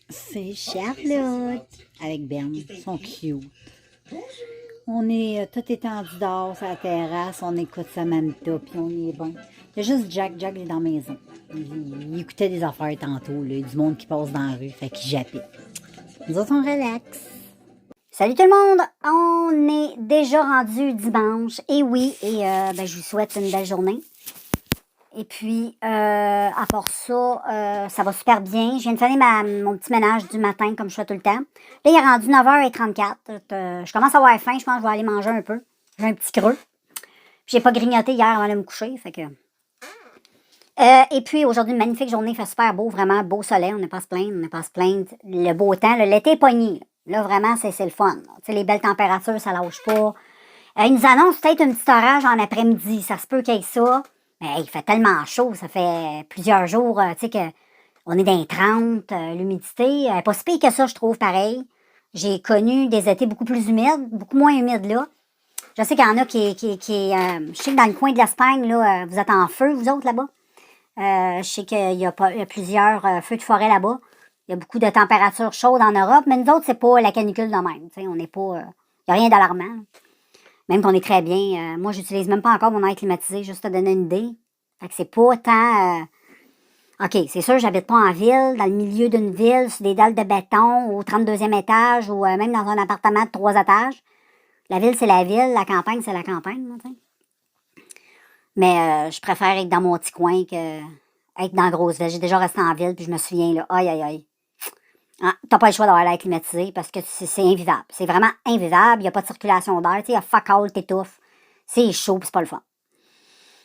C'est Charlotte avec Ben. Ils sont cute. On est tout étendu dehors sur la terrasse, on écoute Samantha, puis on y est bien. Il y a juste Jack. Jack il est dans la maison. Il écoutait des affaires tantôt, là, du monde qui passe dans la rue, fait qu'il jappait. Nous autres, on relax. Salut tout le monde! On est déjà rendu dimanche. Et oui, je vous souhaite une belle journée. Et puis, à part ça, ça va super bien. Je viens de finir mon petit ménage du matin, comme je fais tout le temps. Là, il est rendu 9h34. Je commence à avoir faim. Je pense que je vais aller manger un peu. J'ai un petit creux. Puis, j'ai pas grignoté hier avant de me coucher. Fait que... et puis, aujourd'hui, une magnifique journée. Il fait super beau. Vraiment beau soleil. On n'est pas à se plaindre. On n'est pas à se plaindre. Le beau temps. L'été est pogné. Là, vraiment, c'est le fun. Tu sais, les belles températures, ça lâche pas. Ils nous annoncent peut-être un petit orage en après-midi. Ça se peut qu'il y ait ça. Mais il fait tellement chaud, ça fait plusieurs jours, tu sais, qu'on est dans les 30, l'humidité. Pas si pire que ça, je trouve, pareil. J'ai connu des étés beaucoup plus humides, beaucoup moins humides là. Je sais qu'il y en a je sais que dans le coin de l'Espagne, là, vous êtes en feu, vous autres, là-bas. Je sais qu'il y a plusieurs feux de forêt là-bas. Il y a beaucoup de températures chaudes en Europe, mais nous autres, c'est pas la canicule de même. Tu sais, on n'est pas... il n'y a rien d'alarmant. Même qu'on est très bien. Moi, j'utilise même pas encore mon air climatisé, juste te donner une idée. Fait que c'est pas tant... OK, c'est sûr, j'habite pas en ville, dans le milieu d'une ville, sur des dalles de béton, au 32e étage, ou même dans un appartement de 3 étages. La ville, c'est la ville, la campagne, c'est la campagne, tu sais. Mais je préfère être dans mon petit coin que être dans la grosse ville. J'ai déjà resté en ville, puis je me souviens, là, aïe, aïe, aïe. Ah, t'as pas le choix d'avoir l'air climatisé parce que c'est invivable. C'est vraiment invivable. Il n'y a pas de circulation d'air. Il y a fuck all, t'étouffes. C'est chaud, puis c'est pas le fun.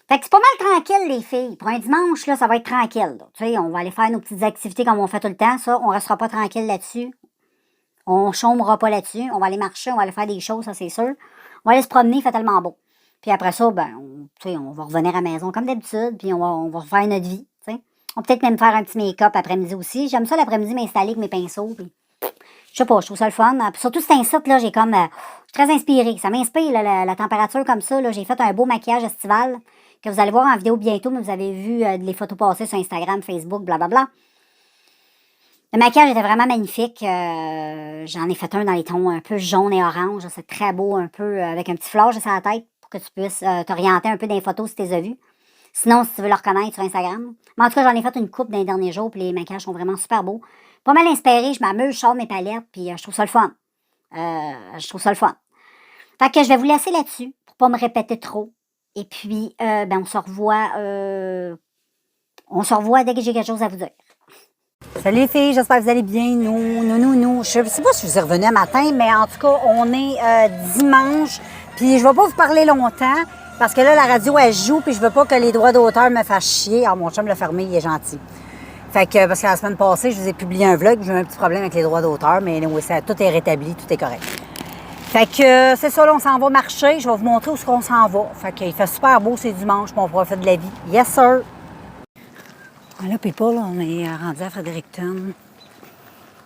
Fait que c'est pas mal tranquille, les filles. Pour un dimanche, là, ça va être tranquille. Tu sais, on va aller faire nos petites activités comme on fait tout le temps. Ça, on restera pas tranquille là-dessus. On chômera pas là-dessus. On va aller marcher, on va aller faire des choses, ça, c'est sûr. On va aller se promener, il fait tellement beau. Puis après ça, on va revenir à la maison comme d'habitude, puis on va refaire notre vie, tu sais. On va peut-être même faire un petit make-up après-midi aussi. J'aime ça l'après-midi m'installer avec mes pinceaux, puis je sais pas, je trouve ça le fun. Puis surtout, c'est un site, là, j'ai comme... je suis très inspirée. Ça m'inspire, là, la température comme ça. Là, j'ai fait un beau maquillage estival que vous allez voir en vidéo bientôt, mais vous avez vu les photos passer sur Instagram, Facebook, blablabla. Le maquillage était vraiment magnifique. J'en ai fait un dans les tons un peu jaune et orange. C'est très beau, un peu avec un petit flash sur la tête pour que tu puisses t'orienter un peu dans les photos si tu les as vues. Sinon, si tu veux le reconnaître sur Instagram. Mais en tout cas, j'en ai fait une coupe dans les derniers jours, puis les maquillages sont vraiment super beaux. Pas mal inspiré, je m'amuse, je sors mes palettes, puis je trouve ça le fun. Fait que je vais vous laisser là-dessus, pour pas me répéter trop. Et puis, on se revoit dès que j'ai quelque chose à vous dire. Salut les filles, j'espère que vous allez bien. Nous. Je sais pas si je vous ai revenu un matin, mais en tout cas, on est dimanche. Puis je vais pas vous parler longtemps, parce que là, la radio, elle joue, puis je veux pas que les droits d'auteur me fassent chier. Alors, mon chum l'a fermé, il est gentil. Fait que, parce que la semaine passée, je vous ai publié un vlog, j'ai eu un petit problème avec les droits d'auteur, mais anyway, tout est rétabli, tout est correct. Fait que, c'est ça, là, on s'en va marcher. Je vais vous montrer où est-ce qu'on s'en va. Fait qu'il fait super beau, c'est dimanche, puis on profite de la vie. Yes, sir! Là, people, on est rendu à Fredericton,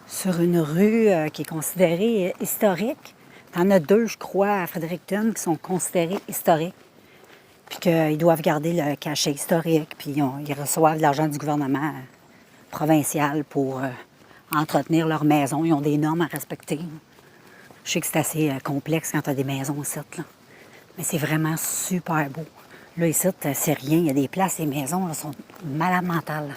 sur une rue qui est considérée historique. Il y en a 2, je crois, à Fredericton qui sont considérés historiques. Puis qu'ils doivent garder le cachet historique, puis ils reçoivent de l'argent du gouvernement provincial pour entretenir leur maison. Ils ont des normes à respecter. Je sais que c'est assez complexe quand tu as des maisons ici, là. Mais c'est vraiment super beau. Là, ici, c'est rien. Il y a des places, les maisons là, sont malades mentales.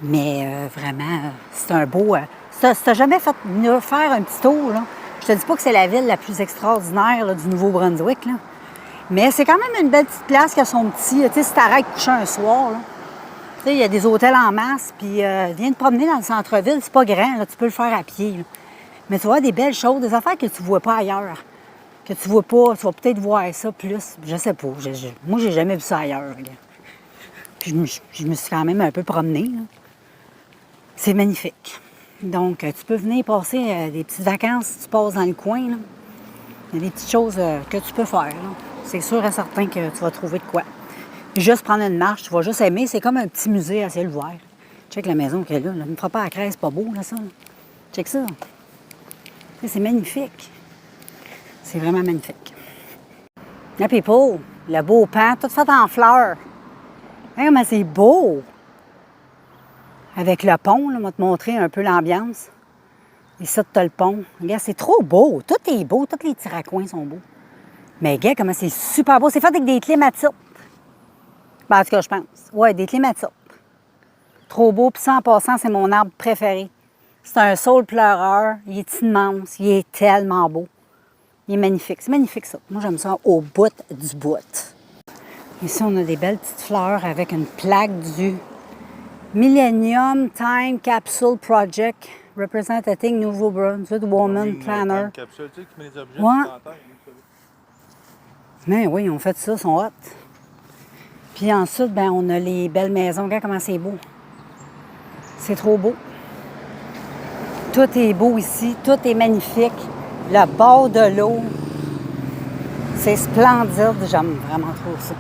Mais vraiment, c'est un beau... si tu n'as jamais fait faire un petit tour, là, je te dis pas que c'est la ville la plus extraordinaire là, du Nouveau-Brunswick, là. Mais c'est quand même une belle petite place qui a son petit... Tu sais, si t'arrêtes de coucher un soir, là, tu sais, il y a des hôtels en masse, puis viens te promener dans le centre-ville, c'est pas grand, là, tu peux le faire à pied, là. Mais tu vois des belles choses, des affaires que tu vois pas ailleurs. Que tu vois pas, tu vas peut-être voir ça plus, je sais pas. Moi, j'ai jamais vu ça ailleurs, là. Puis je me suis quand même un peu promenée, là. C'est magnifique. Donc, tu peux venir passer des petites vacances si tu passes dans le coin, là. Il y a des petites choses que tu peux faire, là. C'est sûr et certain que tu vas trouver de quoi. Puis juste prendre une marche, tu vas juste aimer. C'est comme un petit musée à ciel ouvert. Check la maison qu'elle est là. Ne me fera pas à craie, c'est pas beau, là, ça. Check ça. C'est magnifique. C'est vraiment magnifique. Là, people, le beau pan, tout fait en fleurs. Regarde comment c'est beau! Avec le pont, là, on va te montrer un peu l'ambiance. Et ça, tu as le pont. Regarde, c'est trop beau. Tout est beau. Tous les petits raccoins sont beaux. Mais regarde comment c'est super beau. C'est fait avec des clématites. Ben, en tout cas, je pense. Ouais, des clématites. Trop beau. Puis ça, en passant, c'est mon arbre préféré. C'est un saule pleureur. Il est immense. Il est tellement beau. Il est magnifique. C'est magnifique, ça. Moi, j'aime ça au bout du bout. Ici, on a des belles petites fleurs avec une plaque du Millennium Time Capsule Project representing Nouveau-Brunswick Woman Planner. Capsule, tu sais, qui met les objets Ouais. dans la terre. Mais oui, ils ont fait ça, ils sont hot. Puis ensuite, ben, on a les belles maisons. Regarde comment c'est beau. C'est trop beau. Tout est beau ici, tout est magnifique. Le bord de l'eau, c'est splendide. J'aime vraiment trop ça.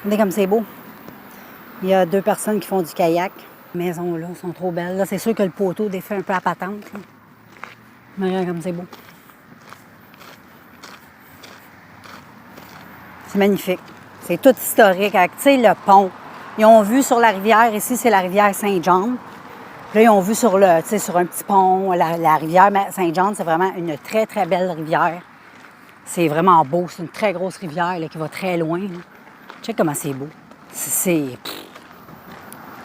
Regardez comme c'est beau. Il y a 2 personnes qui font du kayak. Les maisons là sont trop belles. Là, c'est sûr que le poteau défait un peu la patente. Là. Mais regarde comme c'est beau. C'est magnifique. C'est tout historique. Avec, tu sais, le pont. Ils ont vu sur la rivière, ici, c'est la rivière Saint-Jean. Là, ils ont vu sur le, tu sais, sur un petit pont, la rivière Saint-Jean, c'est vraiment une très, très belle rivière. C'est vraiment beau. C'est une très grosse rivière là, qui va très loin. Là. Check comment c'est beau. Il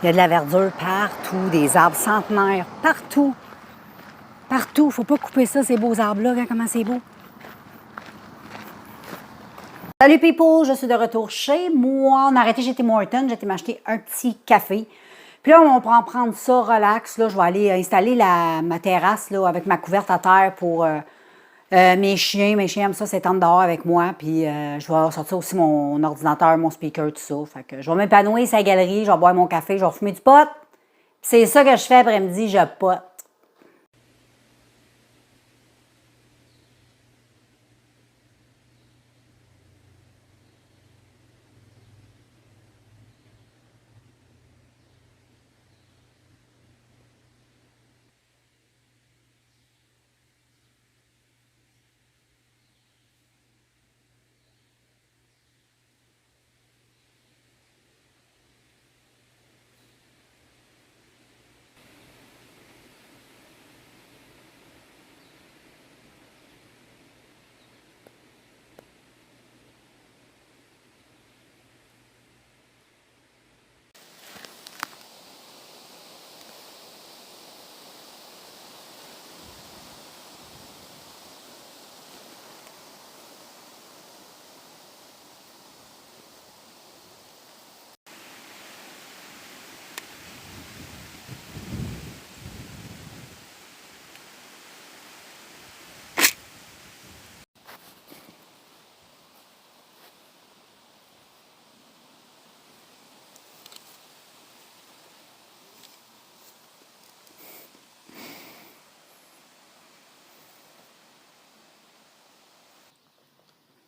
y a de la verdure partout, des arbres centenaires, partout. Partout. Faut pas couper ça, ces beaux arbres-là. Regarde comment c'est beau. Salut people, je suis de retour chez moi. On a arrêté chez Tim Hortons, j'ai été m'acheter un petit café. Puis là, on va prendre ça relax. Là, je vais aller installer ma terrasse là, avec ma couverte à terre pour mes chiens. Mes chiens aiment ça s'étendre dehors avec moi. Puis je vais sortir aussi mon ordinateur, mon speaker, tout ça. Fait que je vais m'épanouir sa galerie, je vais boire mon café, je vais fumer du pot. Puis c'est ça que je fais après-midi, je pote.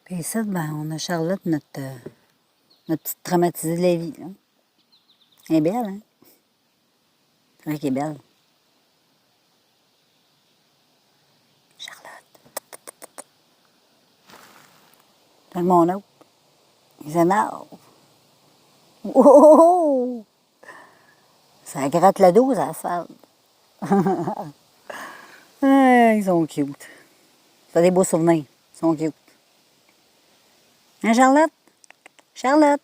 Puis ici, ben, on a Charlotte, notre petite traumatisée de la vie. Là. Elle est belle, hein? C'est vrai qu'elle est belle. Charlotte. Dans mon autre. Ils énervent. Oh! Ça gratte le dos, ça salle. Ah, ils sont cute. Ça a des beaux souvenirs. Ils sont cute. Hein, Charlotte? Charlotte?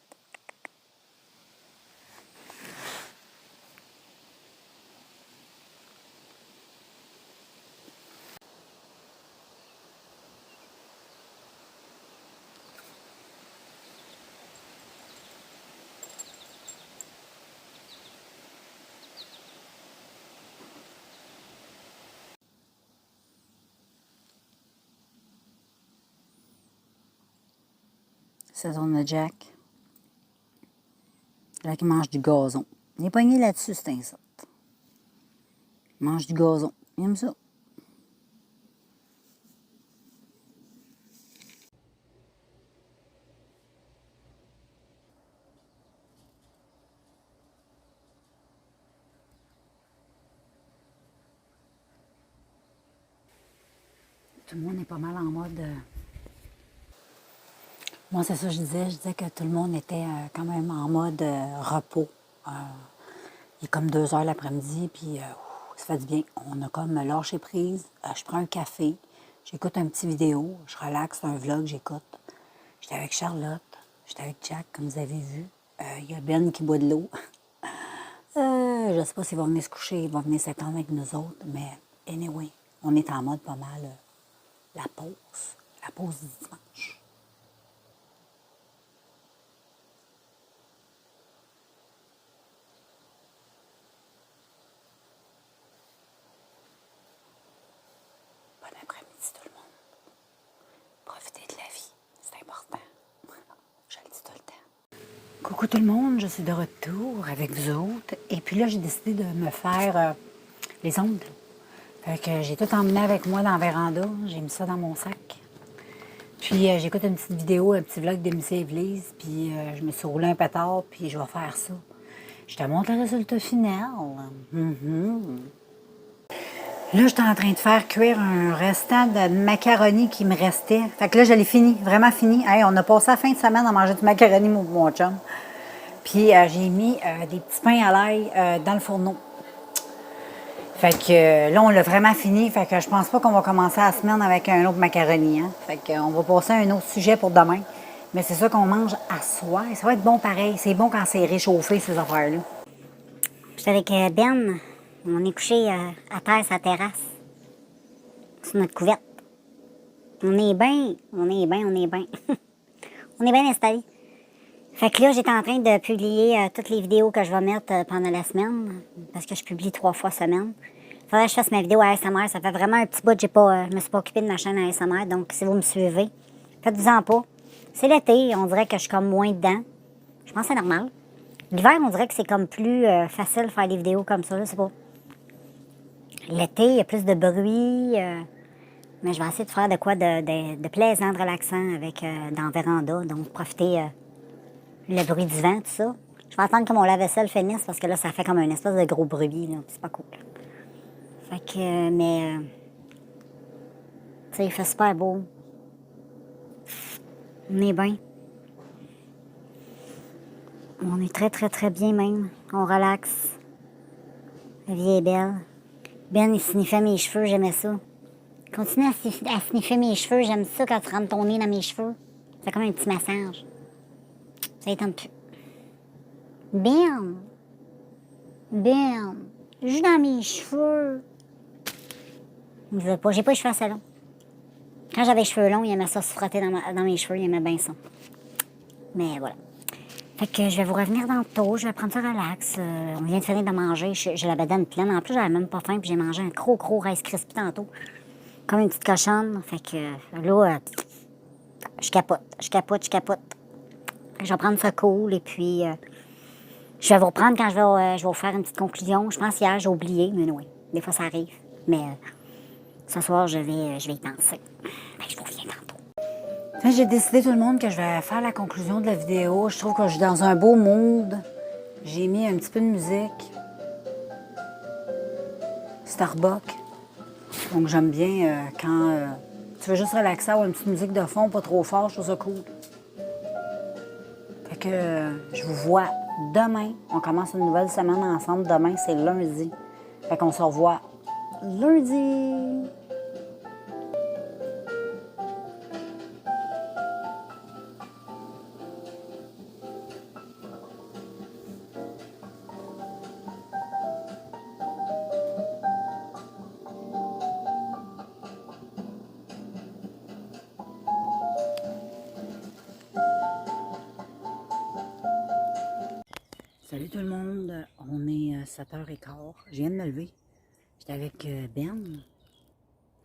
Ça, on a Jack. Là, qui mange du gazon. Il est pogné là-dessus, c'est un ça. Il mange du gazon. Il aime ça. Tout le monde est pas mal en mode Moi, c'est ça que je disais. Je disais que tout le monde était quand même en mode repos. Il est comme 2 heures l'après-midi, puis ça fait du bien. On a comme lâché prise. Je prends un café, j'écoute un petit vidéo, je relaxe, c'est un vlog, j'écoute. J'étais avec Charlotte, j'étais avec Jack, comme vous avez vu. Il y a Ben qui boit de l'eau. Je ne sais pas s'il va venir se coucher, il va venir s'étendre avec nous autres, mais anyway, on est en mode pas mal la pause du dimanche. Bon après-midi tout le monde. Profitez de la vie, c'est important. Je le dis tout le temps. Coucou tout le monde, je suis de retour avec vous autres. Et puis là, j'ai décidé de me faire les ongles. Fait que j'ai tout emmené avec moi dans la véranda. J'ai mis ça dans mon sac. Puis j'écoute une petite vidéo, un petit vlog de Miss Église. Puis je me suis roulé un pétard, puis je vais faire ça. Je te montre le résultat final. Là, j'étais en train de faire cuire un restant de macaroni qui me restait. Fait que là, je l'ai fini, vraiment fini. Hey, on a passé la fin de semaine à manger du macaroni, mon chum. Puis j'ai mis des petits pains à l'ail dans le fourneau. Fait que là, on l'a vraiment fini. Fait que je pense pas qu'on va commencer la semaine avec un autre macaroni. Hein? Fait qu'on va passer à un autre sujet pour demain. Mais c'est ça qu'on mange à soir. Ça va être bon pareil. C'est bon quand c'est réchauffé, ces affaires-là. J'étais avec Ben. On est couché à terre sur la terrasse. Sur notre couverte. On est bien. On est bien installés. Fait que là, j'étais en train de publier toutes les vidéos que je vais mettre pendant la semaine. Parce que je publie 3 fois semaine. Faudrait que je fasse ma vidéo ASMR. Ça fait vraiment un petit bout que je me suis pas occupée de ma chaîne ASMR. Donc, si vous me suivez, faites-vous-en pas. C'est l'été, on dirait que je suis comme moins dedans. Je pense que c'est normal. L'hiver, on dirait que c'est comme plus facile de faire des vidéos comme ça, je sais pas. L'été, il y a plus de bruit. Mais je vais essayer de faire de quoi de plaisant, de relaxant avec dans la véranda. Donc, profiter le bruit du vent, tout ça. Je vais attendre que mon lave-vaisselle finisse parce que là, ça fait comme un espèce de gros bruit. C'est pas cool. Fait que, tu sais, il fait super beau. On est bien. On est très, très, très bien même. On relaxe. La vie est belle. Ben, il sniffait mes cheveux, j'aimais ça. Continue à sniffer mes cheveux, j'aime ça quand tu rentres ton nez dans mes cheveux. C'est comme un petit massage. Ça étonne plus. Ben! Joue dans mes cheveux. Il veut pas, j'ai pas les cheveux assez longs. Quand j'avais les cheveux longs, il aimait ça se frotter dans mes cheveux, il aimait bien ça. Mais voilà. Fait que je vais vous revenir dans le tôt, je vais prendre ça relax. On vient de finir de manger, j'ai la bedaine pleine. En plus, j'avais même pas faim, puis j'ai mangé un gros Rice Krispie tantôt. Comme une petite cochonne. Fait que là, je capote. Fait que je vais prendre ça cool, et puis je vais vous reprendre quand je vais vous faire une petite conclusion. Je pense hier, j'ai oublié, mais oui, des fois ça arrive. Mais ce soir, je vais y penser. Fait que je vous reviens tantôt. J'ai décidé tout le monde que je vais faire la conclusion de la vidéo. Je trouve que je suis dans un beau mood. J'ai mis un petit peu de musique. Starbucks. Donc j'aime bien quand tu veux juste relaxer, avoir une petite musique de fond, pas trop fort, je trouve ça cool. Fait que je vous vois demain. On commence une nouvelle semaine ensemble. Demain, c'est lundi. Fait qu'on se revoit lundi. Salut tout le monde, on est à 7h15. Je viens de me lever. J'étais avec Ben.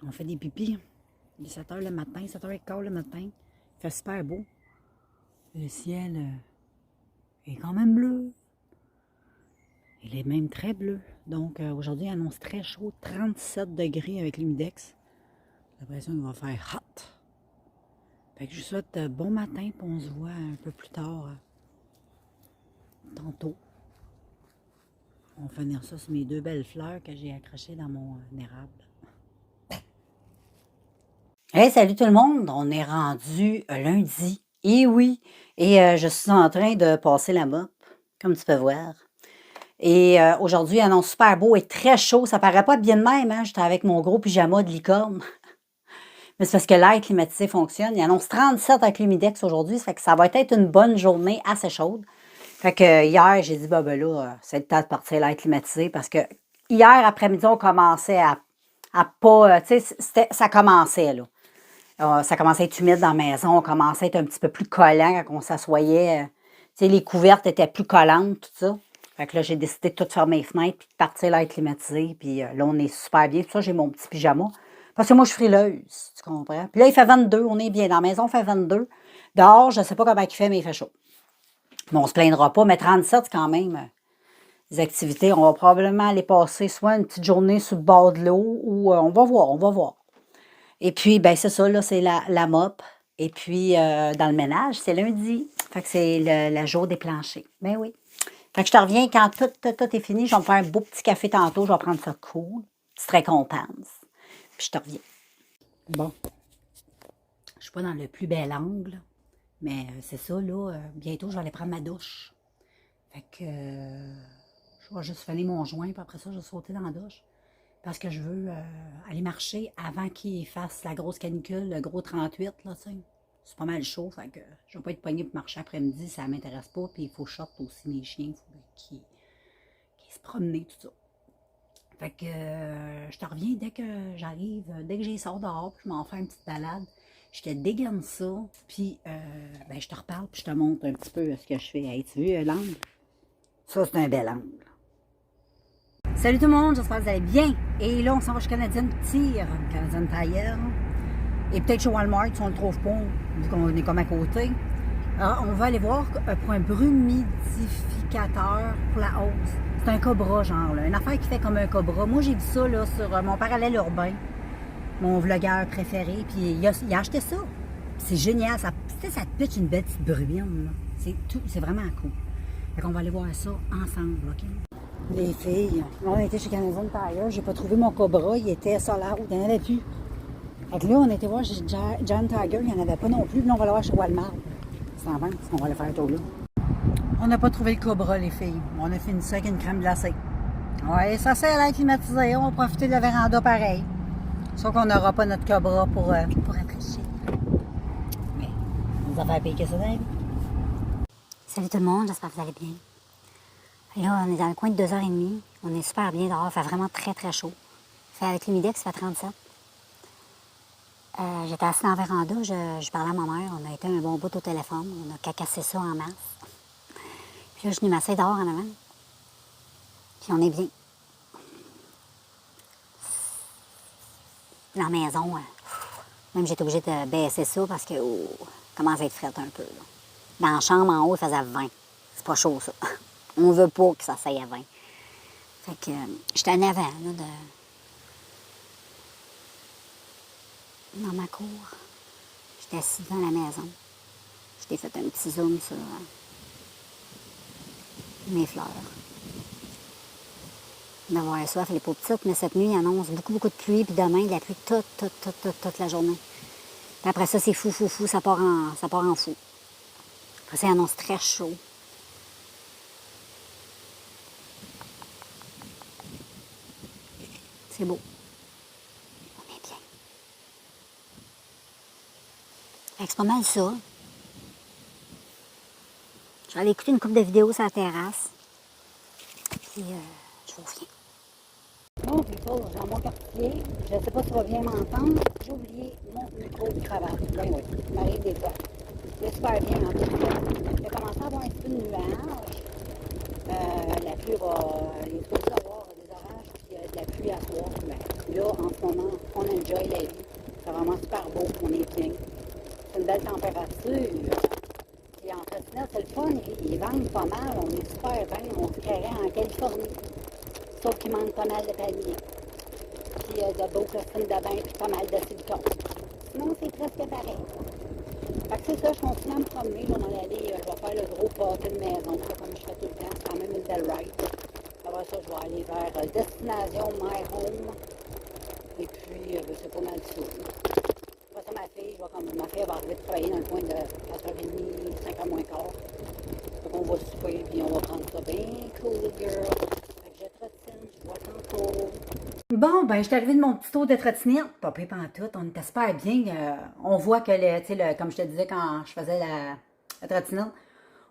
On fait des pipis. Il est 7h le matin, 7h15 le matin. Il fait super beau. Le ciel est quand même bleu. Il est même très bleu. Donc aujourd'hui, il annonce très chaud, 37 degrés avec l'humidex. J'ai l'impression qu'il va faire hot. Fait que je vous souhaite bon matin, puis on se voit un peu plus tard. Tantôt. On va finir ça sur mes 2 belles fleurs que j'ai accrochées dans mon érable. Hey, salut tout le monde! On est rendu lundi. Et oui, et je suis en train de passer la mop, comme tu peux voir. Et aujourd'hui, il annonce super beau et très chaud. Ça paraît pas bien de même, hein? J'étais avec mon gros pyjama de licorne. Mais c'est parce que l'air climatisé fonctionne. Il annonce 37 avec l'humidex aujourd'hui. Ça fait que ça va être une bonne journée assez chaude. Fait que hier, j'ai dit, bah ben là, c'est le temps de partir l'air climatisé parce que hier après-midi, on commençait à pas, tu sais, ça commençait, là. Ça commençait à être humide dans la maison, on commençait à être un petit peu plus collant quand on s'assoyait. Tu sais, les couvertes étaient plus collantes, tout ça. Fait que là, j'ai décidé de tout fermer les fenêtres puis de partir l'air climatisé. Puis là, on est super bien. Tout ça, j'ai mon petit pyjama. Parce que moi, je suis frileuse, tu comprends? Puis là, il fait 22, on est bien. Dans la maison, il fait 22. Dehors, je ne sais pas comment il fait, mais il fait chaud. Bon, on ne se plaindra pas, mais 37, c'est quand même des activités. On va probablement aller passer soit une petite journée sur le bord de l'eau ou on va voir, on va voir. Et puis, ben c'est ça, là, c'est la mop. Et puis, dans le ménage, c'est lundi. Fait que c'est le jour des planchers. Ben oui. Fait que je te reviens quand tout est fini. Je vais me faire un beau petit café tantôt. Je vais prendre ça cool. Petite récompense. Puis je te reviens. Bon. Je suis pas dans le plus bel angle. Mais c'est ça, là. Bientôt, je vais aller prendre ma douche. Fait que je vais juste finir mon joint. Puis après ça, je vais sauter dans la douche. Parce que je veux aller marcher avant qu'il fasse la grosse canicule, le gros 38, là, tu sais. C'est pas mal chaud, fait que je vais pas être pognée pour marcher après-midi, ça m'intéresse pas. Puis il faut short aussi mes chiens, il faut qu'ils se promènent, tout ça. Fait que je te reviens dès que j'arrive, dès que j'y sors dehors, puis je m'en fais une petite balade. Je te dégaine ça, puis ben, je te reparle, puis je te montre un petit peu ce que je fais. Hey, tu vois l'angle? Ça, c'est un bel angle. Salut tout le monde, j'espère que vous allez bien. Et là, on s'en va chez Canadian Tire, Canadian Tire. Et peut-être chez Walmart, si on ne le trouve pas, vu qu'on est comme à côté. Alors, on va aller voir pour un brumidificateur pour la hausse. C'est un Cobra, genre, là. Une affaire qui fait comme un Cobra. Moi, j'ai vu ça là, sur mon parallèle urbain, mon vlogueur préféré. Puis il a acheté ça. C'est génial. Ça te pitch une belle petite bruine. C'est vraiment cool. Fait qu'on va aller voir ça ensemble, OK? Les filles, on était chez Canadian Tire, j'ai pas trouvé mon Cobra, il était solaire, il n'y en avait plus. Fait que là, on était voir chez John Tiger, il n'y en avait pas non plus, puis là, on va le voir chez Walmart. C'est en vente, parce qu'on va le faire tout là. On n'a pas trouvé le Cobra, les filles. On a fini ça avec une crème glacée. Ouais, ça sert à l'air climatisé, on va profiter de la véranda pareil. Sauf qu'on n'aura pas notre Cobra pour apprécier. Mais, on va faire piquer ça dans la vie. Salut tout le monde, j'espère que vous allez bien. Là, on est dans le coin de 2h30. On est super bien dehors. Il fait vraiment très, très chaud. Avec l'humidex, ça fait 37. J'étais assise dans la véranda. Je parlais à ma mère. On a été un bon bout au téléphone. On a cacassé ça en masse. Puis là, je suis venue m'asseoir dehors en avant. Puis on est bien. Dans la maison, même j'étais obligée de baisser ça parce que commence à être frais un peu. Là. Dans la chambre, en haut, il faisait 20. C'est pas chaud, ça. On veut pas que ça s'aille à 20. Fait que j'étais en avant, là, dans ma cour. J'étais assise dans la maison. Je t'ai fait un petit zoom sur mes fleurs. D'avoir soif, elle est pas petite, mais cette nuit, il annonce beaucoup, beaucoup de pluie, puis demain, de la pluie toute la journée. Puis après ça, c'est fou, ça part en fou. Après ça, il annonce très chaud. C'est beau. On est bien. Fait que c'est pas mal ça. Je vais aller écouter une couple de vidéos sur la terrasse. Puis, je vous reviens. Bon, people, j'ai mon quartier. Je ne sais pas si tu vas bien m'entendre. J'ai oublié mon micro de cravate. Ben oui, ça m'arrive des fois. C'est super bien en tout cas. Il a commencé à avoir un petit peu de nuages. La pluie va... Il est supposé avoir des orages puis de la pluie à soir. Ben, là, en ce moment, on enjoy la vie. C'est vraiment super beau. On est bien. C'est une belle température. Puis en fait, c'est le fun. Ils vendent pas mal. On est super bien. On se carrait en Californie. Sauf qu'il manque pas mal de paniers. Puis de beaux costumes de bain, puis pas mal de silicone. Sinon, c'est presque pareil. Fait que c'est ça, je continue à me promener. Je vais m'en aller, je vais faire le gros pâté de maison, là, comme je fais tout le temps. C'est quand même une belle ride. Après ça, je vais aller vers Destination My Home. Et puis, c'est pas mal ça. Après ça, ma fille, je vais comme ma fille va arriver de travailler dans le coin de 4h30, 5h moins quart. Donc on va souper, puis on va prendre ça bien cool, girl. Fait que je trottine, je vois tantôt. Bon, ben, je suis arrivée de mon petit tour de trottinette. Pas pire pantoute, on était super bien. On voit que, comme je te disais quand je faisais la trottinette,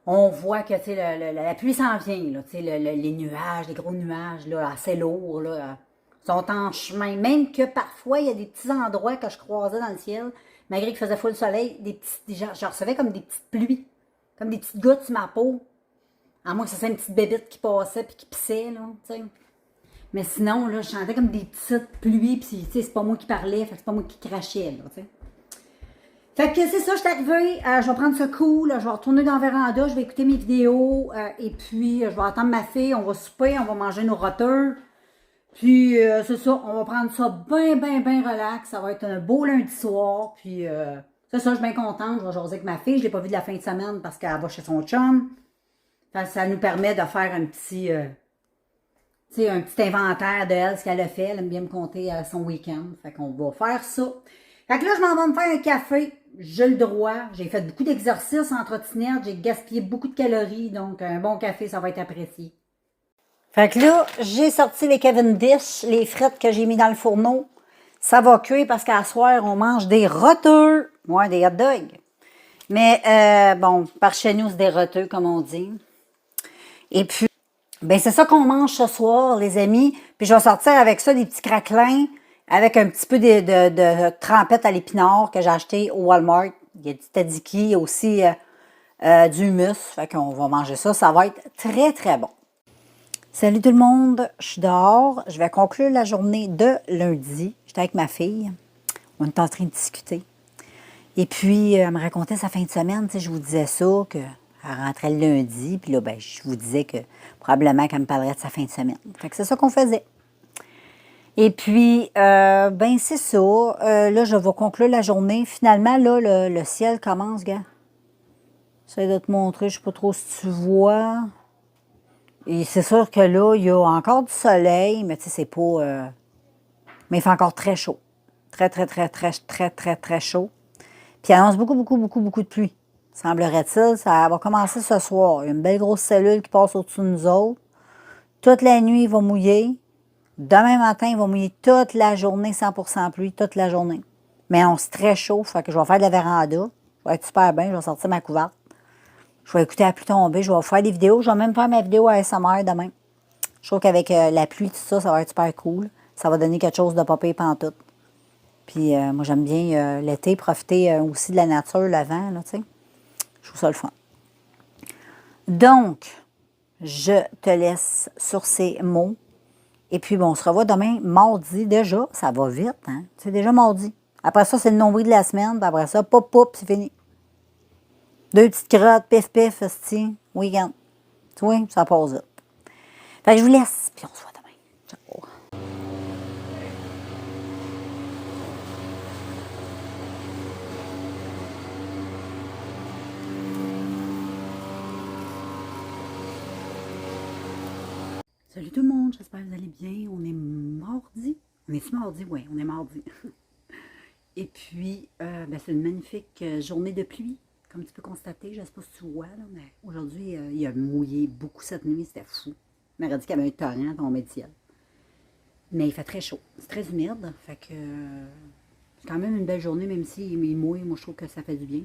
on voit que la pluie s'en vient. Là, les nuages, les gros nuages, là, assez lourds, là, sont en chemin. Même que parfois, il y a des petits endroits que je croisais dans le ciel, malgré qu'il faisait full soleil, je recevais comme des petites pluies, comme des petites gouttes sur ma peau. À moins que ce soit une petite bébite qui passait puis qui pissait, là, tu sais. Mais sinon, là, je chantais comme des petites pluies, puis c'est pas moi qui parlais, fait que c'est pas moi qui crachais, là, tu sais. Fait que c'est ça, je suis arrivée, je vais prendre ce coup, là, je vais retourner dans la véranda, je vais écouter mes vidéos, et puis je vais attendre ma fille, on va souper, on va manger nos roteurs. Puis c'est ça, on va prendre ça bien relax, ça va être un beau lundi soir, puis c'est ça, je suis bien contente, je vais jaser avec ma fille, je l'ai pas vue de la fin de semaine parce qu'elle va chez son chum. Fait que ça nous permet de faire un petit inventaire de elle, ce qu'elle a fait. Elle aime bien me compter son week-end. Fait qu'on va faire ça. Fait que là, je m'en vais me faire un café. J'ai le droit. J'ai fait beaucoup d'exercices en trottinette. J'ai gaspillé beaucoup de calories. Donc, un bon café, ça va être apprécié. Fait que là, j'ai sorti les Cavendish, les frites que j'ai mis dans le fourneau. Ça va cuire parce qu'à soir, on mange des roteux. Ouais, des hot dogs. Mais, bon, par chez nous, c'est des roteux, comme on dit. Et puis, ben c'est ça qu'on mange ce soir, les amis. Puis je vais sortir avec ça des petits craquelins, avec un petit peu de trempette à l'épinard que j'ai acheté au Walmart. Il y a du tzatziki, il y a aussi du hummus. Fait qu'on va manger ça. Ça va être très bon. Salut tout le monde, je suis dehors. Je vais conclure la journée de lundi. J'étais avec ma fille. On est en train de discuter. Et puis, elle me racontait sa fin de semaine. Tu sais, je vous disais ça, que elle rentrait le lundi, puis là, ben, je vous disais que probablement qu'elle me parlerait de sa fin de semaine. Fait que c'est ça qu'on faisait. Et puis, ben, c'est ça. Là, je vais conclure la journée. Finalement, là, le ciel commence, gars. J'essaie de te montrer, je ne sais pas trop si tu vois. Et c'est sûr que là, il y a encore du soleil, mais tu sais, c'est pas... mais il fait encore très chaud. Très chaud. Puis il annonce beaucoup de pluie. Semblerait-il, ça va commencer ce soir. Il y a une belle grosse cellule qui passe au-dessus de nous autres. Toute la nuit, il va mouiller. Demain matin, il va mouiller toute la journée, 100% pluie, toute la journée. Mais on se très chaud, fait que je vais faire de la véranda. Je vais être super bien, je vais sortir ma couverte. Je vais écouter la pluie tomber, je vais faire des vidéos. Je vais même faire ma vidéo ASMR demain. Je trouve qu'avec la pluie, tout ça, ça va être super cool. Ça va donner quelque chose de pas pire pantoute. Puis moi, j'aime bien l'été, profiter aussi de la nature, le vent, là, tu sais. Je trouve ça le fun. Donc, je te laisse sur ces mots. Et puis, bon, on se revoit demain, mardi. Déjà, ça va vite, hein? C'est déjà mardi. Après ça, c'est le nombril de la semaine. Puis après ça, pop, c'est fini. 2 petites crottes, pif, esti, week-end. Tu vois, ça passe vite. Fait que je vous laisse, puis on se voit demain. Ciao. Salut tout le monde, j'espère que vous allez bien. On est mardi. On est-tu mardi? Oui, on est mardi. Et puis, ben, c'est une magnifique journée de pluie, comme tu peux constater. Je ne sais pas si tu vois, là, mais aujourd'hui, il a mouillé beaucoup cette nuit, c'était fou. Il m'aurait dit qu'il y avait un torrent tombé du ciel. Mais il fait très chaud, c'est très humide, fait que c'est quand même une belle journée, même s'il mouille. Moi, je trouve que ça fait du bien.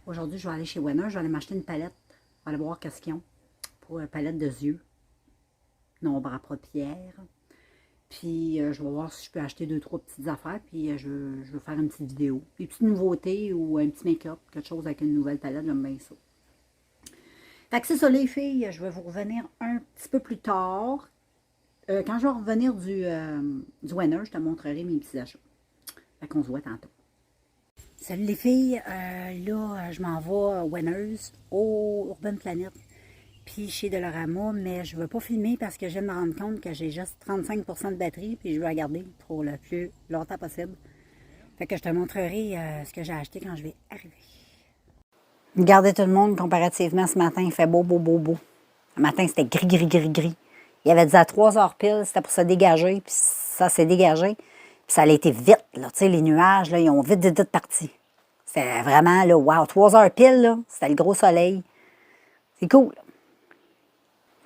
Aujourd'hui, je vais aller chez Wenner, je vais aller m'acheter une palette. Je vais aller voir qu'est-ce qu'ils ont pour une palette de yeux. Nombre à pierre. Puis, je vais voir si je peux acheter 2-3 petites affaires. Puis, je veux faire une petite vidéo. Des petites nouveautés ou un petit make-up. Quelque chose avec une nouvelle palette. J'aime bien ça. Fait que c'est ça, les filles. Je vais vous revenir un petit peu plus tard. Quand je vais revenir du Wenner, je te montrerai mes petits achats. Fait qu'on se voit tantôt. Salut les filles. Là, je m'en vais à Winners au Urban Planet. Puis chez Dollarama, mais je ne veux pas filmer parce que je viens de me rendre compte que j'ai juste 35% de batterie, puis je veux la garder pour le plus longtemps possible. Fait que je te montrerai ce que j'ai acheté quand je vais arriver. Regardez tout le monde, comparativement ce matin, il fait beau. Le matin, c'était gris. Il avait dit à 3 heures pile, c'était pour se dégager, puis ça s'est dégagé. Puis ça a été vite, là, tu sais, les nuages, là, ils ont vite parti. C'était vraiment, là, wow, 3 heures pile, là. C'était le gros soleil. C'est cool.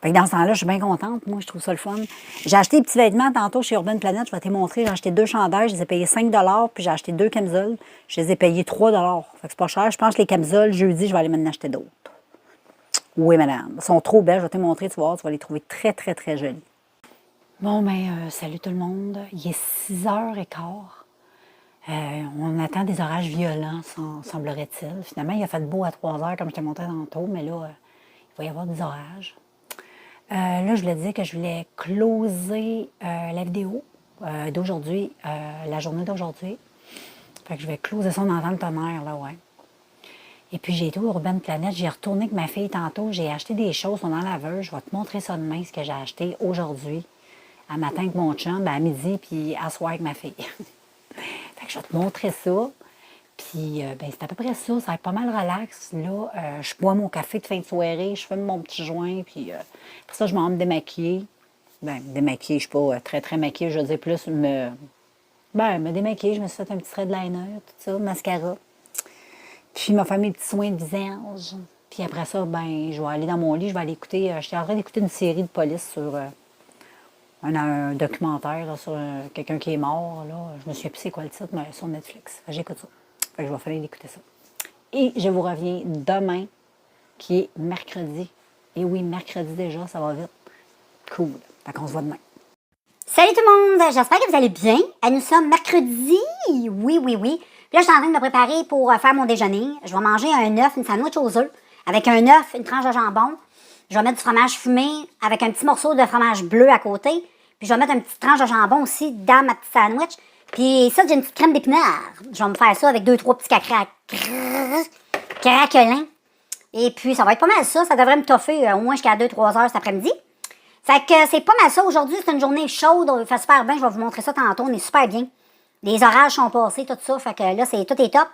Fait que dans ce temps-là, je suis bien contente. Moi, je trouve ça le fun. J'ai acheté des petits vêtements tantôt chez Urban Planet. Je vais te les montrer. J'ai acheté 2 chandails. Je les ai payés 5 puis j'ai acheté 2 camisoles. Je les ai payés 3 Fait que c'est pas cher. Je pense que les camisoles, jeudi, je vais aller m'en acheter d'autres. Oui, madame. Elles sont trop belles. Je vais te les montrer. Tu vas voir, tu vas les trouver très, très, très jolies. Bon, ben, salut tout le monde. Il est 6h15. On attend des orages violents, semblerait-il. Finalement, il a fait beau à 3 heures, comme je t'ai montré tantôt, mais là, il va y avoir des orages. Là, je voulais dire que je voulais closer la vidéo d'aujourd'hui, la journée d'aujourd'hui. Fait que je vais closer ça dans le tonnerre, là, ouais. Et puis, j'ai été au Urban Planet. J'ai retourné avec ma fille tantôt. J'ai acheté des choses dans la laveuse. Je vais te montrer ça demain, ce que j'ai acheté aujourd'hui, à matin avec mon chum, ben à midi, puis à soir avec ma fille. Fait que je vais te montrer ça. Puis, ben, c'est à peu près ça. Ça va être pas mal relax. Là, je bois mon café de fin de soirée. Je fume mon petit joint. Puis, après ça, je m'en vais me démaquiller. Ben, me démaquiller, je ne suis pas très, très maquillée. Je veux dire plus me démaquiller. Je me suis fait un petit trait de liner, tout ça, mascara. Puis, m'a fait mes petits soins de visage. Puis, après ça, ben, je vais aller dans mon lit. Je vais aller écouter. J'étais en train d'écouter une série de police sur un documentaire là, sur quelqu'un qui est mort. Là. Je me souviens plus c'est quoi le titre, mais sur Netflix. J'écoute ça. Fait que je vais falloir écouter ça. Et je vous reviens demain, qui est mercredi. Et oui, mercredi déjà, ça va vite. Cool. Fait qu'on se voit demain. Salut tout le monde! J'espère que vous allez bien. Nous sommes mercredi. Oui, oui, oui. Puis là, je suis en train de me préparer pour faire mon déjeuner. Je vais manger un œuf, une sandwich aux œufs, avec un œuf, une tranche de jambon. Je vais mettre du fromage fumé avec un petit morceau de fromage bleu à côté. Puis je vais mettre une petite tranche de jambon aussi dans ma petite sandwich. Puis ça, j'ai une petite crème d'épinards. Je vais me faire ça avec 2-3 petits craquelins. Et puis, ça va être pas mal ça. Ça devrait me toffer au moins jusqu'à 2-3 heures cet après-midi. Fait que c'est pas mal ça. Aujourd'hui, c'est une journée chaude. Il fait super bien. Je vais vous montrer ça tantôt. On est super bien. Les orages sont passés, tout ça. Fait que là, tout est top.